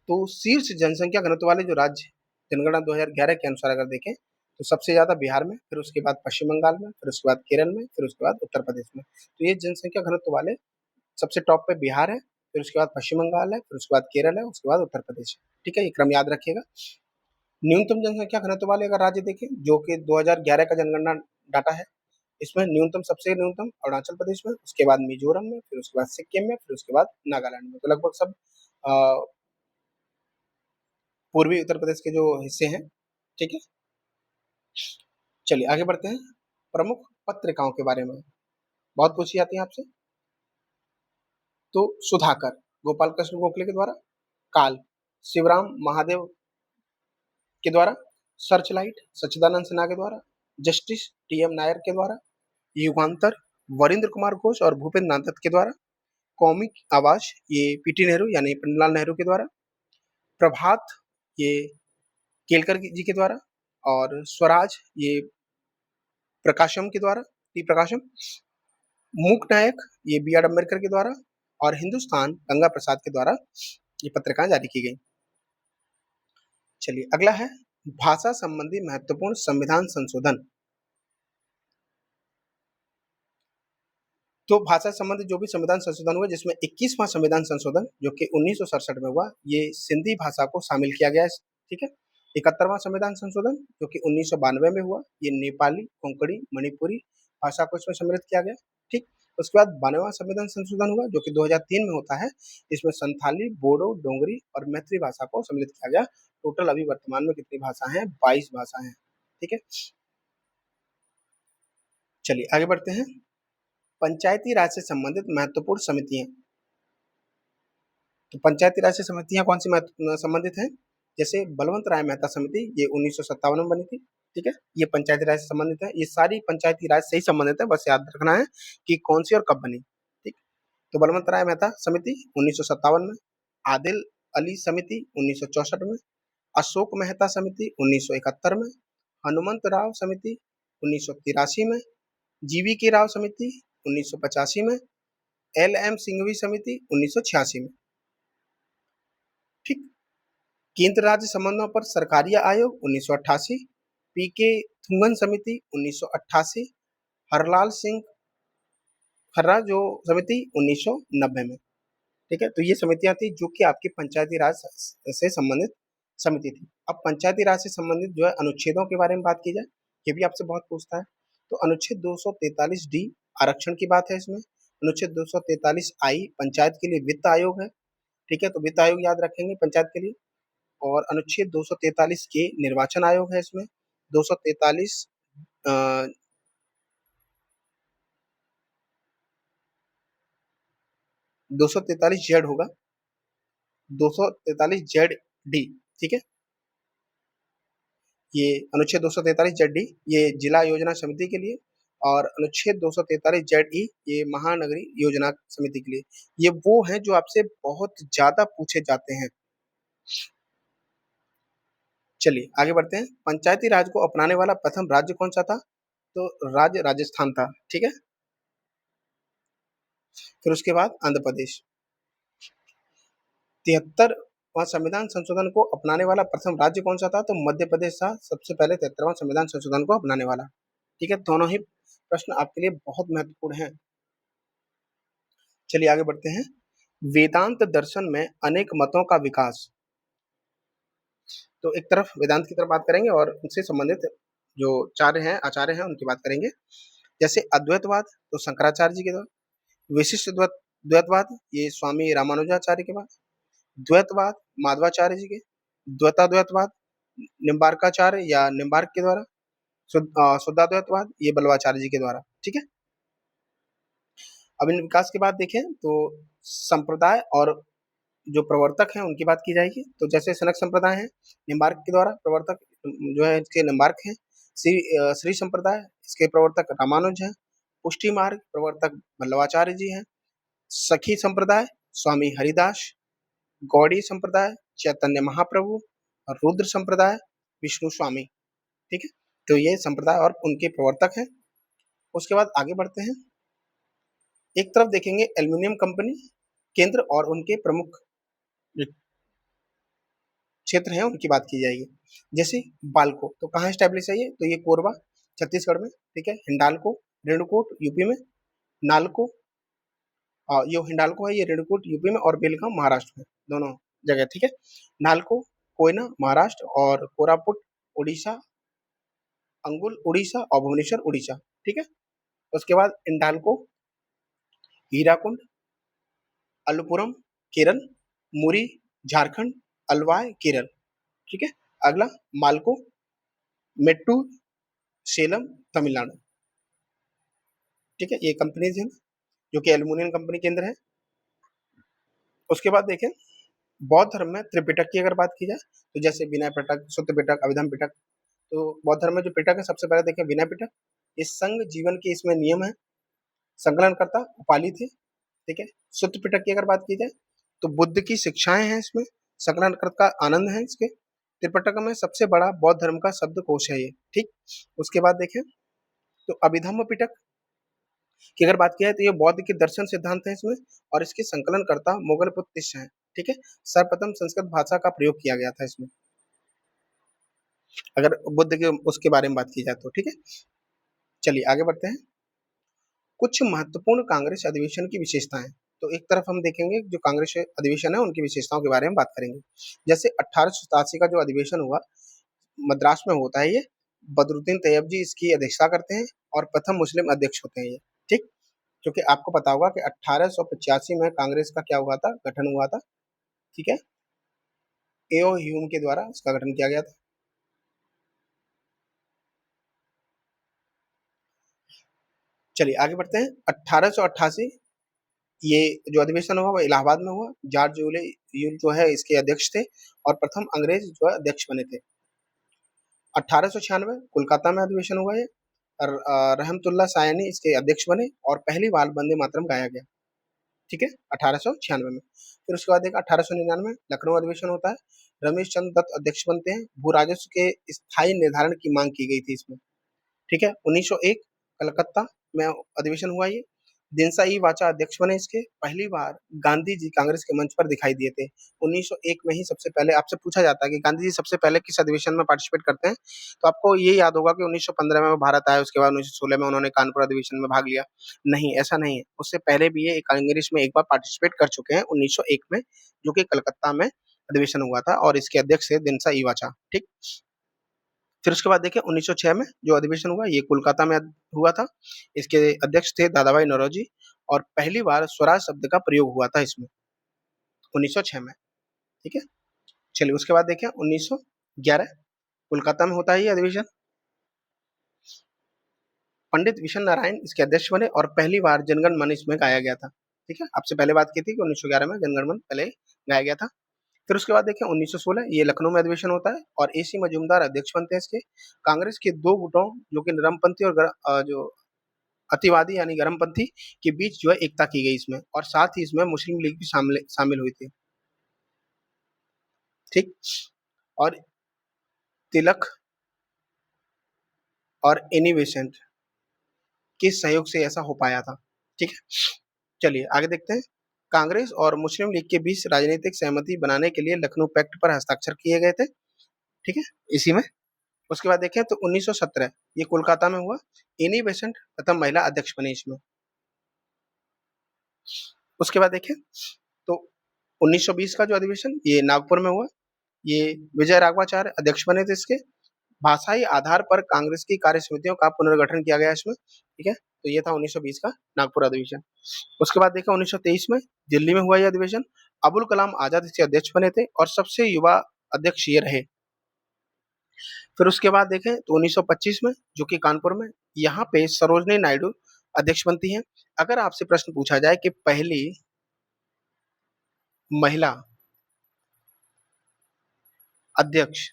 तो शीर्ष जनसंख्या घनत्व वाले जो राज्य जनगणना 2011 के अनुसार अगर देखें तो सबसे ज्यादा बिहार में, फिर उसके बाद पश्चिम बंगाल में, फिर उसके बाद केरल में, फिर उसके बाद उत्तर प्रदेश में। तो ये जनसंख्या घनत्व वाले सबसे टॉप पे बिहार है, फिर उसके बाद पश्चिम बंगाल है, फिर उसके बाद केरल है, उसके बाद उत्तर प्रदेश है। ठीक है, ये क्रम याद रखिएगा। न्यूनतम जनसंख्या घनत्व वाले अगर राज्य देखें जो कि 2011 का जनगणना डाटा है, इसमें न्यूनतम सबसे न्यूनतम अरुणाचल प्रदेश में, उसके बाद मिजोरम में, फिर उसके बाद सिक्किम में, फिर उसके बाद नागालैंड में। तो लगभग सब पूर्वी उत्तर प्रदेश के जो हिस्से हैं। ठीक है। चलिए आगे बढ़ते हैं। प्रमुख पत्रिकाओं के बारे में बहुत पूछी जाती है आपसे। तो सुधाकर गोपाल कृष्ण गोखले के द्वारा, काल शिवराम महादेव के द्वारा, सर्चलाइट सच्चिदानंद सिन्हा के द्वारा, जस्टिस टी एम नायर के द्वारा, युगांतर वरिंद्र कुमार घोष और भूपेंद्र नाथ दत्त के द्वारा, कौमिक आवाज ये पीटी नेहरू यानी पंडितलाल नेहरू के द्वारा, प्रभात ये केलकर जी के द्वारा, और स्वराज ये प्रकाशम के द्वारा, टी प्रकाशम, मूक नायक ये बी आर अम्बेडकर के द्वारा, और हिंदुस्तान गंगा प्रसाद के द्वारा ये पत्रिकाएं जारी की गई। चलिए अगला है भाषा संबंधी महत्वपूर्ण संविधान संशोधन। तो भाषा संबंधी जो भी संविधान संशोधन हुआ, जिसमें 21वां संविधान संशोधन जो कि 1967 में हुआ, ये सिंधी भाषा को शामिल किया गया है। ठीक है। 71वां संविधान संशोधन जो कि 1992 में हुआ, ये नेपाली, कोंकणी, मणिपुरी भाषा को इसमें सम्मिलित किया गया। ठीक। उसके बाद 92वां संविधान संशोधन हुआ जो कि 2003 में होता है, इसमें संथाली, बोडो, डोंगरी और मैत्री भाषा को सम्मिलित किया गया। टोटल अभी वर्तमान में कितनी भाषा है? 22 भाषा है। ठीक है। चलिए आगे बढ़ते हैं। पंचायती राज से संबंधित महत्वपूर्ण समितियां। तो पंचायती राज से समितियां कौन सी संबंधित हैं? जैसे बलवंत राय मेहता समिति, ये 1957 में बनी थी। ठीक है। ये पंचायती राज से संबंधित है। ये सारी पंचायती राज से ही संबंधित है, बस याद रखना है कि कौन सी और कब बनी। ठीक। तो बलवंत राय मेहता समिति 1957 में, आदिल अली समिति 1964 में, अशोक मेहता समिति 1971 में, हनुमंत राव समिति 1983 में, जीवी के राव समिति 1985 में, एल एम सिंघवी समिति 1986 में। ठीक। केंद्र राज्य संबंधों पर सरकारी आयोग 1988, पी के थुंगन समिति 1988, हरलाल सिंह खर्रा जो समिति 1990 में। ठीक है। तो ये समितियां थी जो कि आपकी पंचायती राज से संबंधित समिति थी। अब पंचायती राज से संबंधित जो है अनुच्छेदों के बारे में बात की जाए, ये भी आपसे बहुत पूछता है। तो अनुच्छेद 243 डी आरक्षण की बात है इसमें। अनुच्छेद 243 आई पंचायत के लिए वित्त आयोग है। ठीक है। तो वित्त आयोग याद रखेंगे पंचायत के लिए। और अनुच्छेद 243 के निर्वाचन आयोग है इसमें। 243 243 जेड होगा, 243 जेड डी। ठीक है। ये अनुच्छेद 243 जेड डी ये जिला योजना समिति के लिए, और अनुच्छेद 243 जेड ई ये महानगरी योजना समिति के लिए। ये वो हैं जो आपसे बहुत ज्यादा पूछे जाते हैं। चलिए आगे बढ़ते हैं। पंचायती राज को अपनाने वाला प्रथम राज्य कौन सा था? तो राज्य राजस्थान था। ठीक है। फिर उसके बाद आंध्र प्रदेश। 73वां संविधान संशोधन को अपनाने वाला प्रथम राज्य कौन सा था? तो मध्य प्रदेश था सबसे पहले 73वां संविधान संशोधन को अपनाने वाला। ठीक है, दोनों ही प्रश्न आपके लिए बहुत महत्वपूर्ण है। चलिए आगे बढ़ते हैं। वेदांत दर्शन में अनेक मतों का विकास। तो एक तरफ वेदांत की तरफ बात करेंगे और उनसे संबंधित जो आचार्य हैं उनकी बात करेंगे। जैसे अद्वैतवाद तो शंकराचार्य जी के द्वारा, विशिष्ट द्वैतवाद ये स्वामी रामानुजाचार्य के बाद, द्वैतवाद माधवाचार्य जी के, द्वैताद्वैतवाद निम्बार्काचार्य या निम्बार्क के द्वारा, शुद्धाद्वैतवाद ये बल्लवाचार्य जी के द्वारा। ठीक है। अब इन विकास की बात देखें तो संप्रदाय और जो प्रवर्तक हैं उनकी बात की जाएगी। तो जैसे सनक संप्रदाय है, निम्बार्क के द्वारा प्रवर्तक जो है इसके निम्बार्क हैं। श्री संप्रदाय इसके प्रवर्तक रामानुज हैं। पुष्टि मार्ग प्रवर्तक बल्लवाचार्य जी हैं। सखी संप्रदाय स्वामी हरिदास। गौड़ी संप्रदाय चैतन्य महाप्रभु। और रुद्र संप्रदाय विष्णु स्वामी। ठीक है, तो ये संप्रदाय और उनके प्रवर्तक हैं। उसके बाद आगे बढ़ते हैं। एक तरफ देखेंगे एल्युमिनियम कंपनी केंद्र और उनके प्रमुख क्षेत्र हैं उनकी बात की जाएगी। जैसे बाल्को तो कहाँ स्टैब्लिश है ये? तो ये कोरबा छत्तीसगढ़ में। ठीक है। हिंडाल्को रेणुकूट यूपी में। नालको ये हिंडाल्को है ये रेणुकूट यूपी में और बेलगाम महाराष्ट्र में, दोनों जगह। ठीक है। नालको कोयना महाराष्ट्र और कोरापुट उड़ीसा, अंगुल उड़ीसा और भुवनेश्वर उड़ीसा। ठीक है। उसके बाद इंडाल्को हीराकुंड अलपुरम केरल, मुरी झारखंड, अलवाय केरल। ठीक है। अगला मालको मेट्टूर सेलम तमिलनाडु। ठीक है, ये कंपनीज हैं जो कि एल्युमिनियम कंपनी केंद्र है। उसके बाद देखें बौद्ध धर्म में त्रिपिटक की अगर बात की जाए तो जैसे विनय पिटक, सुत्त पिटक, अभिधम पिटक। तो बौद्ध धर्म में जो पिटक है सबसे पहले देखें विनय पिटक। ये संघ जीवन के इसमें नियम है। संकलनकर्ता उपाली थे। ठीक है। सुत्त पिटक की अगर बात की जाए तो बुद्ध की शिक्षाएं हैं इसमें। संकलनकर्ता आनंद है इसके। त्रिपिटक में सबसे बड़ा बौद्ध धर्म का शब्दकोश है ये। ठीक। उसके बाद देखें तो अभिधम्म पिटक की अगर बात किया है तो ये बौद्ध के दर्शन सिद्धांत है इसमें और इसके संकलनकर्ता मोगलपुत्र तिष्य हैं। ठीक है। सर्वप्रथम संस्कृत भाषा का प्रयोग किया गया था इसमें, अगर बुद्ध के उसके बारे में बात की जाए तो। ठीक है। चलिए आगे बढ़ते हैं। कुछ महत्वपूर्ण कांग्रेस अधिवेशन की विशेषताएं। तो एक तरफ हम देखेंगे जो कांग्रेस अधिवेशन है उनकी विशेषताओं के बारे में बात करेंगे। जैसे 1887 का जो अधिवेशन हुआ मद्रास में होता है ये। बदरुद्दीन तैयब जी इसकी अध्यक्षता करते हैं और प्रथम मुस्लिम अध्यक्ष होते हैं ये। ठीक। क्योंकि आपको पता होगा कि 1885 में कांग्रेस का क्या हुआ था, गठन हुआ था। ठीक है। एओ ह्यूम के द्वारा इसका गठन किया गया था। चलिए आगे बढ़ते हैं। 1888 ये जो अधिवेशन हुआ वो इलाहाबाद में हुआ। जॉर्ज यूल जो है इसके अध्यक्ष थे और प्रथम अंग्रेज जो है अध्यक्ष बने थे। 1896 कोलकाता में अधिवेशन हुआ ये और रहमतुल्लाह सायनी इसके अध्यक्ष बने और पहली बार वंदे मातरम गाया गया। ठीक है, 1896 में। फिर उसके बाद देखा 1899 लखनऊ अधिवेशन होता है। रमेश चंद्र दत्त अध्यक्ष बनते हैं। भू राजस्व के स्थायी निर्धारण की मांग की गई थी इसमें। ठीक है। 1901 कलकत्ता में अधिवेशन हुआ ये। दिनसा ई वाचा अध्यक्ष बने इसके। पहली बार गांधी जी कांग्रेस के मंच पर दिखाई दिए थे। 1901 में ही सबसे पहले आपसे पूछा जाता है कि गांधी जी सबसे पहले किस अधिवेशन में पार्टिसिपेट करते हैं, तो आपको ये याद होगा कि 1915 में वो भारत आए, उसके बाद 1916 में उन्होंने कानपुर अधिवेशन में भाग लिया। नहीं, ऐसा नहीं है। उससे पहले भी ये कांग्रेस में एक बार पार्टिसिपेट कर चुके हैं 1901 में, जो कि कलकत्ता में अधिवेशन हुआ था और इसके अध्यक्ष थे दिनसा ई वाचा। ठीक। फिर उसके बाद देखिए 1906 में जो अधिवेशन हुआ ये कोलकाता में हुआ था। इसके अध्यक्ष थे दादा भाई नौरोजी और पहली बार स्वराज शब्द का प्रयोग हुआ था इसमें 1906 में। ठीक है। चलिए उसके बाद देखें 1911 कोलकाता में होता है ये अधिवेशन। पंडित विशन नारायण इसके अध्यक्ष बने और पहली बार जनगण मन इसमें गाया गया था। ठीक है, आपसे पहले बात की थी कि 1911 में जनगण मन पहले गाया गया था। फिर उसके बाद देखें 1916 ये लखनऊ में अधिवेशन होता है और एसी मजूमदार अध्यक्ष बनते हैं इसके। कांग्रेस के दो गुटों जो कि नरमपंथी और जो अतिवादी यानी गरमपंथी के बीच जो है एकता की गई इसमें और साथ ही इसमें मुस्लिम लीग भी शामिल हुई थी। ठीक। और तिलक और एनी बेसेंट के सहयोग से ऐसा हो पाया था। ठीक है, चलिए आगे देखते हैं। कांग्रेस और मुस्लिम लीग के बीच राजनीतिक सहमति बनाने के लिए लखनऊ पैक्ट पर हस्ताक्षर किए गए थे। ठीक है, इसी में उसके बाद देखें तो 1917 ये कोलकाता में हुआ। एनी बेसेंट प्रथम महिला अध्यक्ष बनी इसमें। उसके बाद देखें तो 1920 का जो अधिवेशन ये नागपुर में हुआ। ये विजय राघवाचार्य अध्यक्ष बने थे इसके। भाषाई आधार पर कांग्रेस की कार्य समितियों का पुनर्गठन किया गया इसमें। ठीक है, तो ये था 1920 का नागपुर अधिवेशन। उसके बाद देखा 1923 में दिल्ली में हुआ यह अधिवेशन। अबुल कलाम आजाद इसके अध्यक्ष बने थे और सबसे युवा अध्यक्ष ये रहे। फिर उसके बाद देखें तो 1925 में जो कि कानपुर में, यहाँ पे सरोजनी नायडू अध्यक्ष बनती हैं। अगर आपसे प्रश्न पूछा जाए कि पहली महिला अध्यक्ष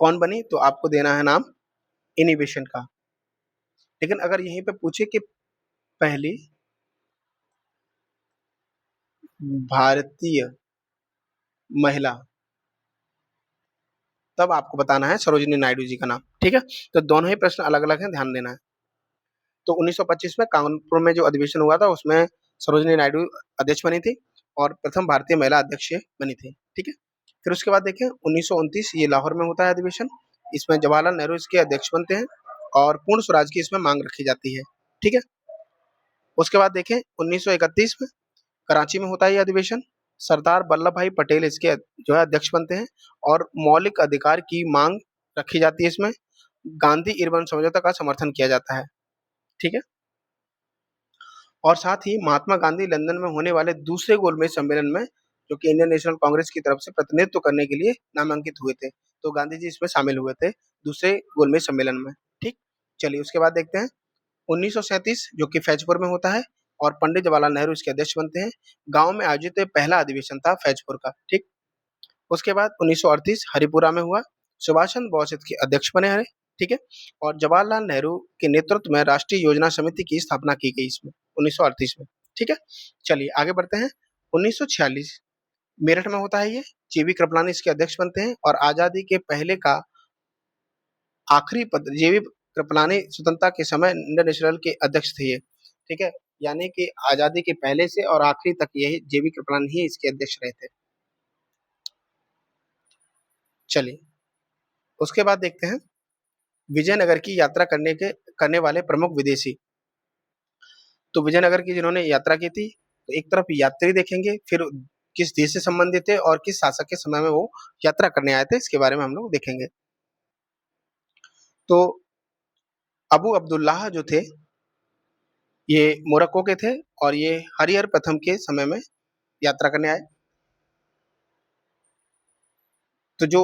कौन बनी, तो आपको देना है नाम एनी बेसेंट का। लेकिन अगर यहीं पे पूछे कि पहली भारतीय महिला, तब आपको बताना है सरोजिनी नायडू जी का नाम। ठीक है, तो दोनों ही प्रश्न अलग अलग हैं, ध्यान देना है। तो 1925 में कानपुर में जो अधिवेशन हुआ था उसमें सरोजिनी नायडू अध्यक्ष बनी थी और प्रथम भारतीय महिला अध्यक्ष बनी थी। ठीक है, फिर उसके बाद देखें 1929 ये लाहौर में होता है अधिवेशन। इसमें जवाहरलाल नेहरू इसके अध्यक्ष बनते हैं और पूर्ण स्वराज की इसमें मांग रखी जाती है। ठीक है, उसके बाद देखें 1931 में कराची में होता है ये अधिवेशन। सरदार वल्लभ भाई पटेल इसके जो है अध्यक्ष बनते हैं और मौलिक अधिकार की मांग रखी जाती है इसमें। गांधी इरविन समझौता का समर्थन किया जाता है। ठीक है, और साथ ही महात्मा गांधी लंदन में होने वाले दूसरे गोलमेज सम्मेलन में जो कि इंडियन नेशनल कांग्रेस की तरफ से प्रतिनिधित्व करने के लिए नामांकित हुए थे। तो गांधी जी इसमें शामिल हुए थे दूसरे गोलमेज सम्मेलन में। ठीक, चलिए उसके बाद देखते हैं 1937 जो कि फैजपुर में होता है और पंडित जवाहरलाल नेहरू इसके अध्यक्ष बनते हैं। गांव में आयोजित पहला अधिवेशन था फैजपुर का। ठीक, उसके बाद 1938 हरिपुरा में हुआ। सुभाष चंद्र बोस इसके अध्यक्ष बने हैं। ठीक है, और जवाहरलाल नेहरू के नेतृत्व में राष्ट्रीय योजना समिति की स्थापना की गई इसमें 1938 में। ठीक है, चलिए आगे बढ़ते हैं। 1946 मेरठ में होता है ये। जेबी कृपलानी इसके अध्यक्ष बनते हैं और आजादी के पहले का आखिरी पद जेबी कृपलानी स्वतंत्रता के समय इंडियन नेशनल के अध्यक्ष थे ये। ठीक है, यानी कि आजादी के पहले से और आखिरी तक यही जेबी कृपलानी ही इसके अध्यक्ष रहे थे। चलिए उसके बाद देखते हैं विजयनगर की यात्रा करने वाले प्रमुख विदेशी। तो विजयनगर की जिन्होंने यात्रा की थी, तो एक तरफ यात्री देखेंगे, फिर किस देश से संबंधित थे और किस शासक के समय में वो यात्रा करने आए थे, इसके बारे में हम लोग देखेंगे। तो अबू अब्दुल्लाह जो थे ये मोरक्को के थे और ये हरिहर प्रथम के समय में यात्रा करने आए। तो जो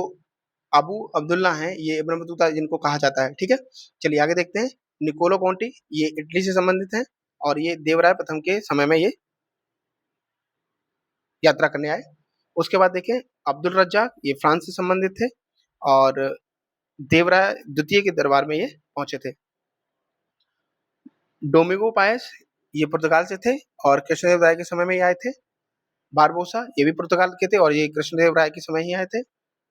अबू अब्दुल्ला हैं ये इब्न बतूता जिनको कहा जाता है। ठीक है, चलिए आगे देखते हैं। निकोलो कॉन्टी ये इटली से संबंधित हैं और ये देवराय प्रथम के समय में ये यात्रा करने आए। उसके बाद देखें अब्दुल रज्जाक ये फ्रांस से संबंधित थे और देवराय द्वितीय के दरबार में ये पहुंचे थे। डोमिगो पायस ये पुर्तगाल से थे और कृष्णदेव राय के समय में ये आए थे। बारबोसा ये भी पुर्तगाल के थे और ये कृष्णदेव राय के समय ही आए थे।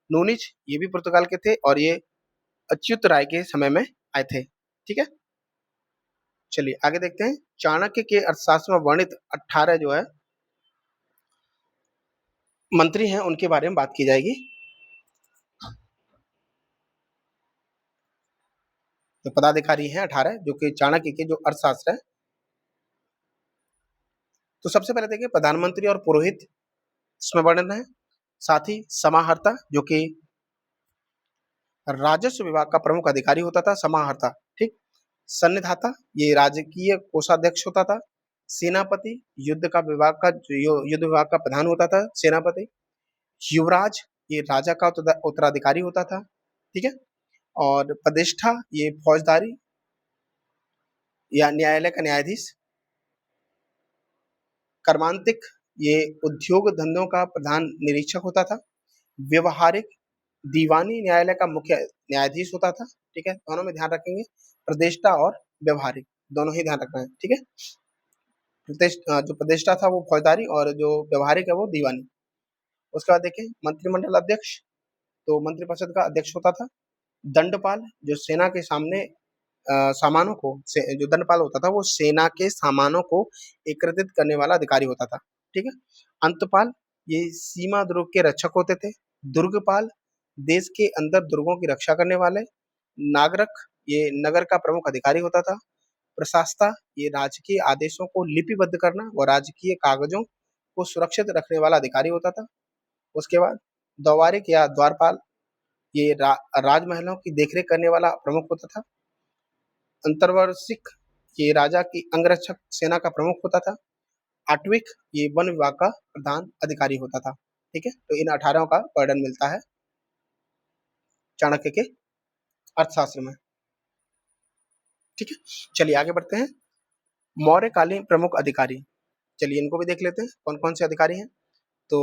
नूनिच ये भी पुर्तगाल के थे और ये अच्युत राय के समय में आए थे। ठीक है, चलिए आगे देखते हैं। चाणक्य के अर्थशास्त्र में वर्णित 18 जो है मंत्री हैं उनके बारे में बात की जाएगी। तो पदाधिकारी हैं 18 जो कि चाणक्य के जो अर्थशास्त्र है। तो सबसे पहले देखिए प्रधानमंत्री और पुरोहित इसमें वर्णन है। साथ ही समाहर्ता जो कि राजस्व विभाग का प्रमुख अधिकारी होता था, समाहर्ता। ठीक, सन्निधाता ये राजकीय कोषाध्यक्ष होता था। सेनापति युद्ध का विभाग का युद्ध विभाग का प्रधान होता था सेनापति। युवराज ये राजा का उत्तराधिकारी होता था। ठीक है, और प्रतिष्ठा ये फौजदारी या न्यायालय का न्यायाधीश। कर्मांतिक ये उद्योग धंधों का प्रधान निरीक्षक होता था। व्यवहारिक दीवानी न्यायालय का मुख्य न्यायाधीश होता था। ठीक है, दोनों में ध्यान रखेंगे, प्रतिष्ठा और व्यवहारिक दोनों ही ध्यान रखना है। ठीक है, जो प्रतिष्ठा था वो फौजदारी और जो व्यवहारिक है वो दीवानी। उसके बाद देखें मंत्रिमंडल अध्यक्ष तो मंत्रिपरिषद का अध्यक्ष होता था। दंडपाल जो सेना के सामने सामानों को जो दंडपाल होता था वो सेना के सामानों को एकत्रित करने वाला अधिकारी होता था। ठीक है। अंतपाल ये सीमा दुर्ग के रक्षक होते थे। दुर्गपाल देश के अंदर दुर्गों की रक्षा करने वाले। नागरक ये नगर का प्रमुख अधिकारी होता था। प्रशासता ये राजकीय आदेशों को लिपिबद्ध करना व राजकीय कागजों को सुरक्षित रखने वाला अधिकारी होता था। उसके बाद द्वारिक या द्वारपाल ये राजमहलों की देखरेख करने वाला प्रमुख होता था। अंतर्वार्षिक ये राजा की अंगरक्षक सेना का प्रमुख होता था। आठविक ये वन विभाग का प्रधान अधिकारी होता था। ठीक है, तो इन 18 का वर्णन मिलता है चाणक्य के अर्थशास्त्र में। ठीक है, चलिए आगे बढ़ते हैं। मौर्यकालीन प्रमुख अधिकारी, चलिए इनको भी देख लेते हैं कौन कौन से अधिकारी हैं। तो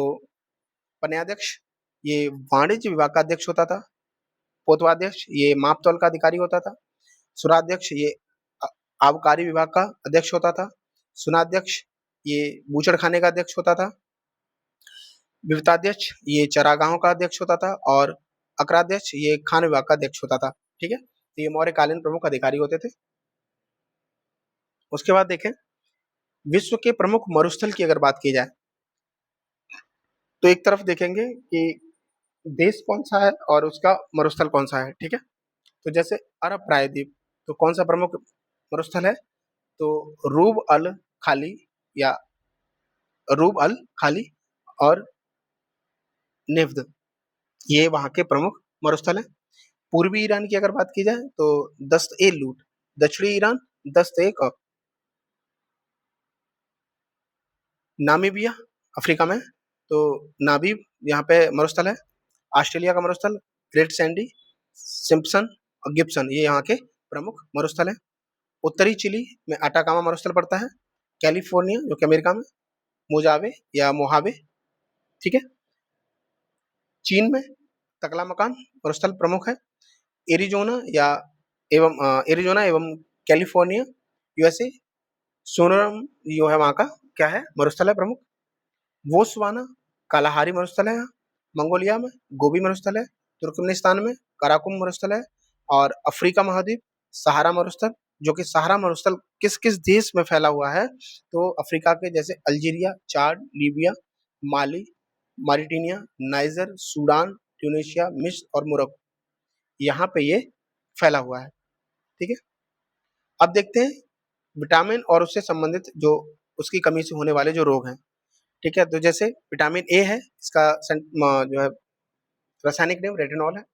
पन्याध्यक्ष ये वाणिज्य विभाग का अध्यक्ष होता था। पोतवाध्यक्ष ये माप तौल का अधिकारी होता था। सुराध्यक्ष ये आबकारी विभाग का अध्यक्ष होता था। सुनाध्यक्ष ये बूचड़खाने का अध्यक्ष होता था। वित्ताध्यक्ष ये चरागाहों का अध्यक्ष होता था और अकराध्यक्ष ये खान विभाग का अध्यक्ष होता था। ठीक है, तो ये मौर्यकालीन प्रमुख अधिकारी होते थे। उसके बाद देखें विश्व के प्रमुख मरुस्थल की अगर बात की जाए तो एक तरफ देखेंगे कि देश कौन सा है और उसका मरुस्थल कौन सा है। ठीक है, तो जैसे अरब प्रायद्वीप, तो कौन सा प्रमुख मरुस्थल है, तो रूब अल खाली या रूब अल खाली और नेफ्द, ये वहां के प्रमुख मरुस्थल है। पूर्वी ईरान की अगर बात की जाए तो दस्त ए लूट, दक्षिणी ईरान दस्त ए कप। नामीबिया अफ्रीका में, तो नाबीब यहाँ पे मरुस्थल है। ऑस्ट्रेलिया का मरुस्थल ग्रेट सैंडी, सिम्पसन और गिब्सन, ये यहाँ के प्रमुख मरुस्थल है। उत्तरी चिली में अटाकामा मरुस्थल पड़ता है। कैलिफोर्निया जो कि अमेरिका में, मोजावे या मोहावे। ठीक है, चीन में तकलामकान मरुस्थल प्रमुख है। एरिजोना या एरिजोना एवं कैलिफोर्निया यूएसए, सोनोरम जो है वहाँ का क्या है मरुस्थल है प्रमुख। बोत्सवाना कालाहारी मरुस्थल है। मंगोलिया में गोबी मरुस्थल है। तुर्कमेनिस्तान में कराकुम मरुस्थल है। और अफ्रीका महाद्वीप सहारा मरुस्थल, जो कि सहारा मरुस्थल किस किस देश में फैला हुआ है, तो अफ्रीका के जैसे अल्जीरिया, चाड, लीबिया, माली, मारिटानिया, नाइजर, सूडान, ट्यूनीशिया, मिस्र और मोरक्को, यहाँ पे ये फैला हुआ है। ठीक है, अब देखते हैं विटामिन और उससे संबंधित जो उसकी कमी से होने वाले जो रोग हैं। ठीक है, तो जैसे विटामिन ए है, इसका जो है रासायनिक नाम रेटिनॉल है।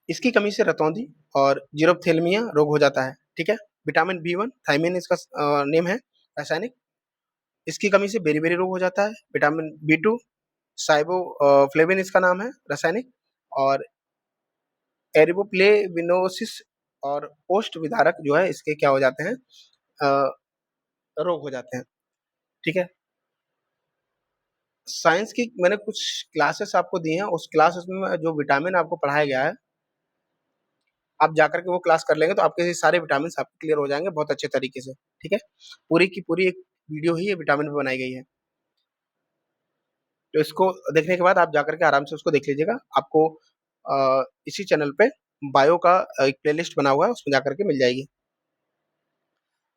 इसकी कमी से रतौंधी और जीरोप्थेल्मिया रोग हो जाता है। ठीक है, विटामिन बी 1 थायमिन इसका नेम है रासायनिक, इसकी कमी से बेरी-बेरी रोग हो जाता है। विटामिन बी 2 साइबो फ्लेविन इसका नाम है रासायनिक, और एरिबोप्लेविनोसिस और पोस्ट विदारक जो है इसके क्या हो जाते हैं, अ, रोग हो जाते हैं। ठीक है, साइंस की मैंने कुछ क्लासेस आपको दी हैं, उस क्लासेस में जो विटामिन आपको पढ़ाया गया है, आप जाकर के वो क्लास कर लेंगे तो आपके ये सारे विटामिन आपको क्लियर हो जाएंगे बहुत अच्छे तरीके से। ठीक है, पूरी की पूरी एक वीडियो ही ये विटामिन पे बनाई गई है, तो इसको देखने के बाद आप जाकर के आराम से उसको देख लीजिएगा। आपको इसी चैनल पे बायो का एक प्लेलिस्ट बना हुआ है, उसमें जाकर के मिल जाएगी।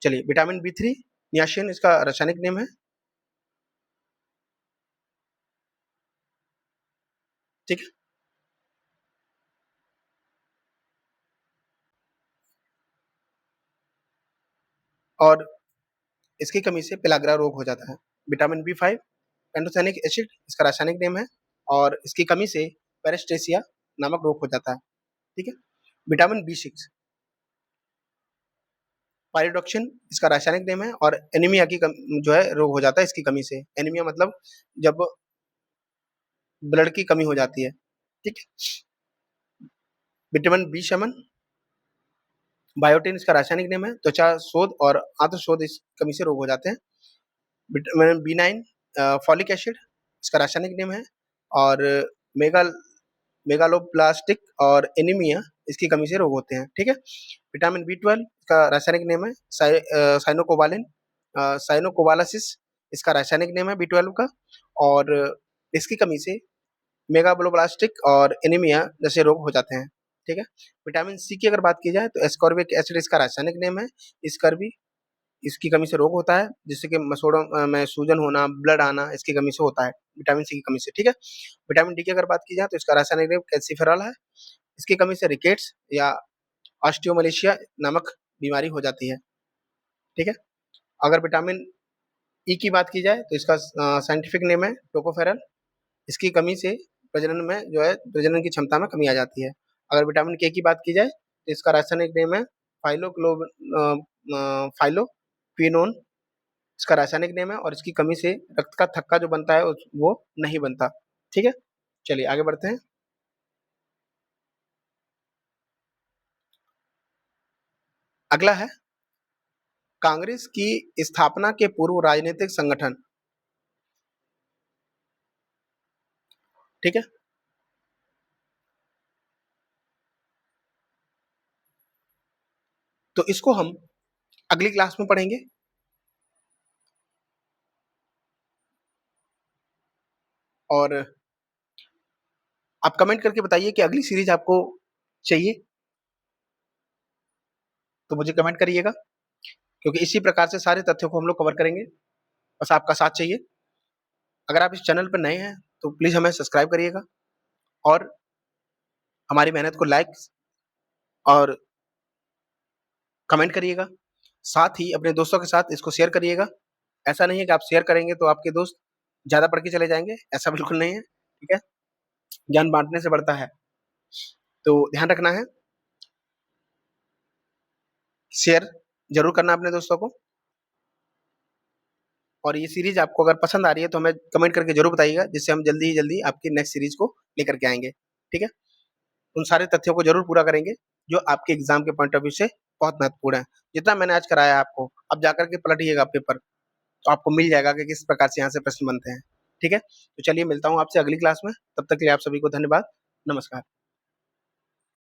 चलिए, विटामिन बी 3 नियासिन इसका रासायनिक नेम है। ठीक है, और इसकी कमी से पेलाग्रा रोग हो जाता है। विटामिन बी 5 पेंटोथेनिक एसिड इसका रासायनिक नेम है, और इसकी कमी से पेरेस्टेसिया नामक रोग हो जाता है। ठीक है, विटामिन बी 6 पायरिडॉक्सिन इसका रासायनिक नेम है, और एनीमिया की जो है रोग हो जाता है इसकी कमी से। एनीमिया मतलब जब ब्लड की कमी हो जाती है। ठीक है, विटामिन बी 7 बायोटिन इसका रासायनिक नेम है। त्वचा शोध और आंत्र शोध इस कमी से रोग हो जाते हैं। विटामिन बी 9 फॉलिक एसिड इसका रासायनिक नेम है, और मेगाल मेगालोब्लास्टिक और एनीमिया इसकी कमी से रोग होते हैं। ठीक है, विटामिन बी 12 का रासायनिक नेम है साइनोकोबालिन, साइनोकोबालासिस इसका रासायनिक नेम है बी 12 का, और इसकी कमी से मेगालोब्लास्टिक और एनीमिया जैसे रोग हो जाते हैं। ठीक है। विटामिन सी की अगर बात की जाए तो एस्कॉर्बिक एसिड इसका रासायनिक नेम है। स्कर्वी इसकी कमी से रोग होता है, जिससे कि मसोड़ों में सूजन होना, ब्लड आना इसकी कमी से होता है, विटामिन सी की कमी से। ठीक है। विटामिन डी की अगर बात की जाए तो इसका रासायनिक नाम कैल्सिफेरॉल है। इसकी कमी से रिकेट्स या ऑस्टियोमलेशिया नामक बीमारी हो जाती है। ठीक है। अगर विटामिन ई की बात की जाए तो इसका साइंटिफिक नेम है टोकोफेरल। इसकी कमी से प्रजनन में जो है प्रजनन की क्षमता में कमी आ जाती है। अगर विटामिन के की बात की जाए तो इसका रासायनिक नेम है फाइलोक्विनोन। इसका रासायनिक नेम है और इसकी कमी से रक्त का थक्का जो बनता है वो नहीं बनता। ठीक है। चलिए आगे बढ़ते हैं। अगला है कांग्रेस की स्थापना के पूर्व राजनीतिक संगठन। ठीक है। तो इसको हम अगली क्लास में पढ़ेंगे और आप कमेंट करके बताइए कि अगली सीरीज आपको चाहिए, तो मुझे कमेंट करिएगा, क्योंकि इसी प्रकार से सारे तथ्यों को हम लोग कवर करेंगे। बस आपका साथ चाहिए। अगर आप इस चैनल पर नए हैं तो प्लीज़ हमें सब्सक्राइब करिएगा और हमारी मेहनत को लाइक और कमेंट करिएगा। साथ ही अपने दोस्तों के साथ इसको शेयर करिएगा। ऐसा नहीं है कि आप शेयर करेंगे तो आपके दोस्त ज़्यादा पढ़ के चले जाएँगे, ऐसा बिल्कुल नहीं है। ठीक है? ज्ञान बाँटने से बढ़ता है। तो ध्यान रखना है, शेयर ज़रूर करना अपने दोस्तों को। और ये सीरीज़ आपको अगर पसंद आ रही है तो हमें कमेंट करके ज़रूर बताइएगा, जिससे हम जल्दी ही जल्दी आपकी नेक्स्ट सीरीज़ को लेकर के आएँगे। ठीक है? उन सारे तथ्यों को ज़रूर पूरा करेंगे, जो आपके एग्ज़ाम के पॉइंट ऑफ व्यू से बहुत महत्वपूर्ण है। जितना मैंने आज कराया आपको, अब जाकर के पलटिएगा पेपर, तो आपको मिल जाएगा कि किस प्रकार से यहाँ से प्रश्न बनते हैं। ठीक है? तो चलिए मिलता हूँ आपसे अगली क्लास में, तब तक के लिए आप सभी को धन्यवाद। नमस्कार।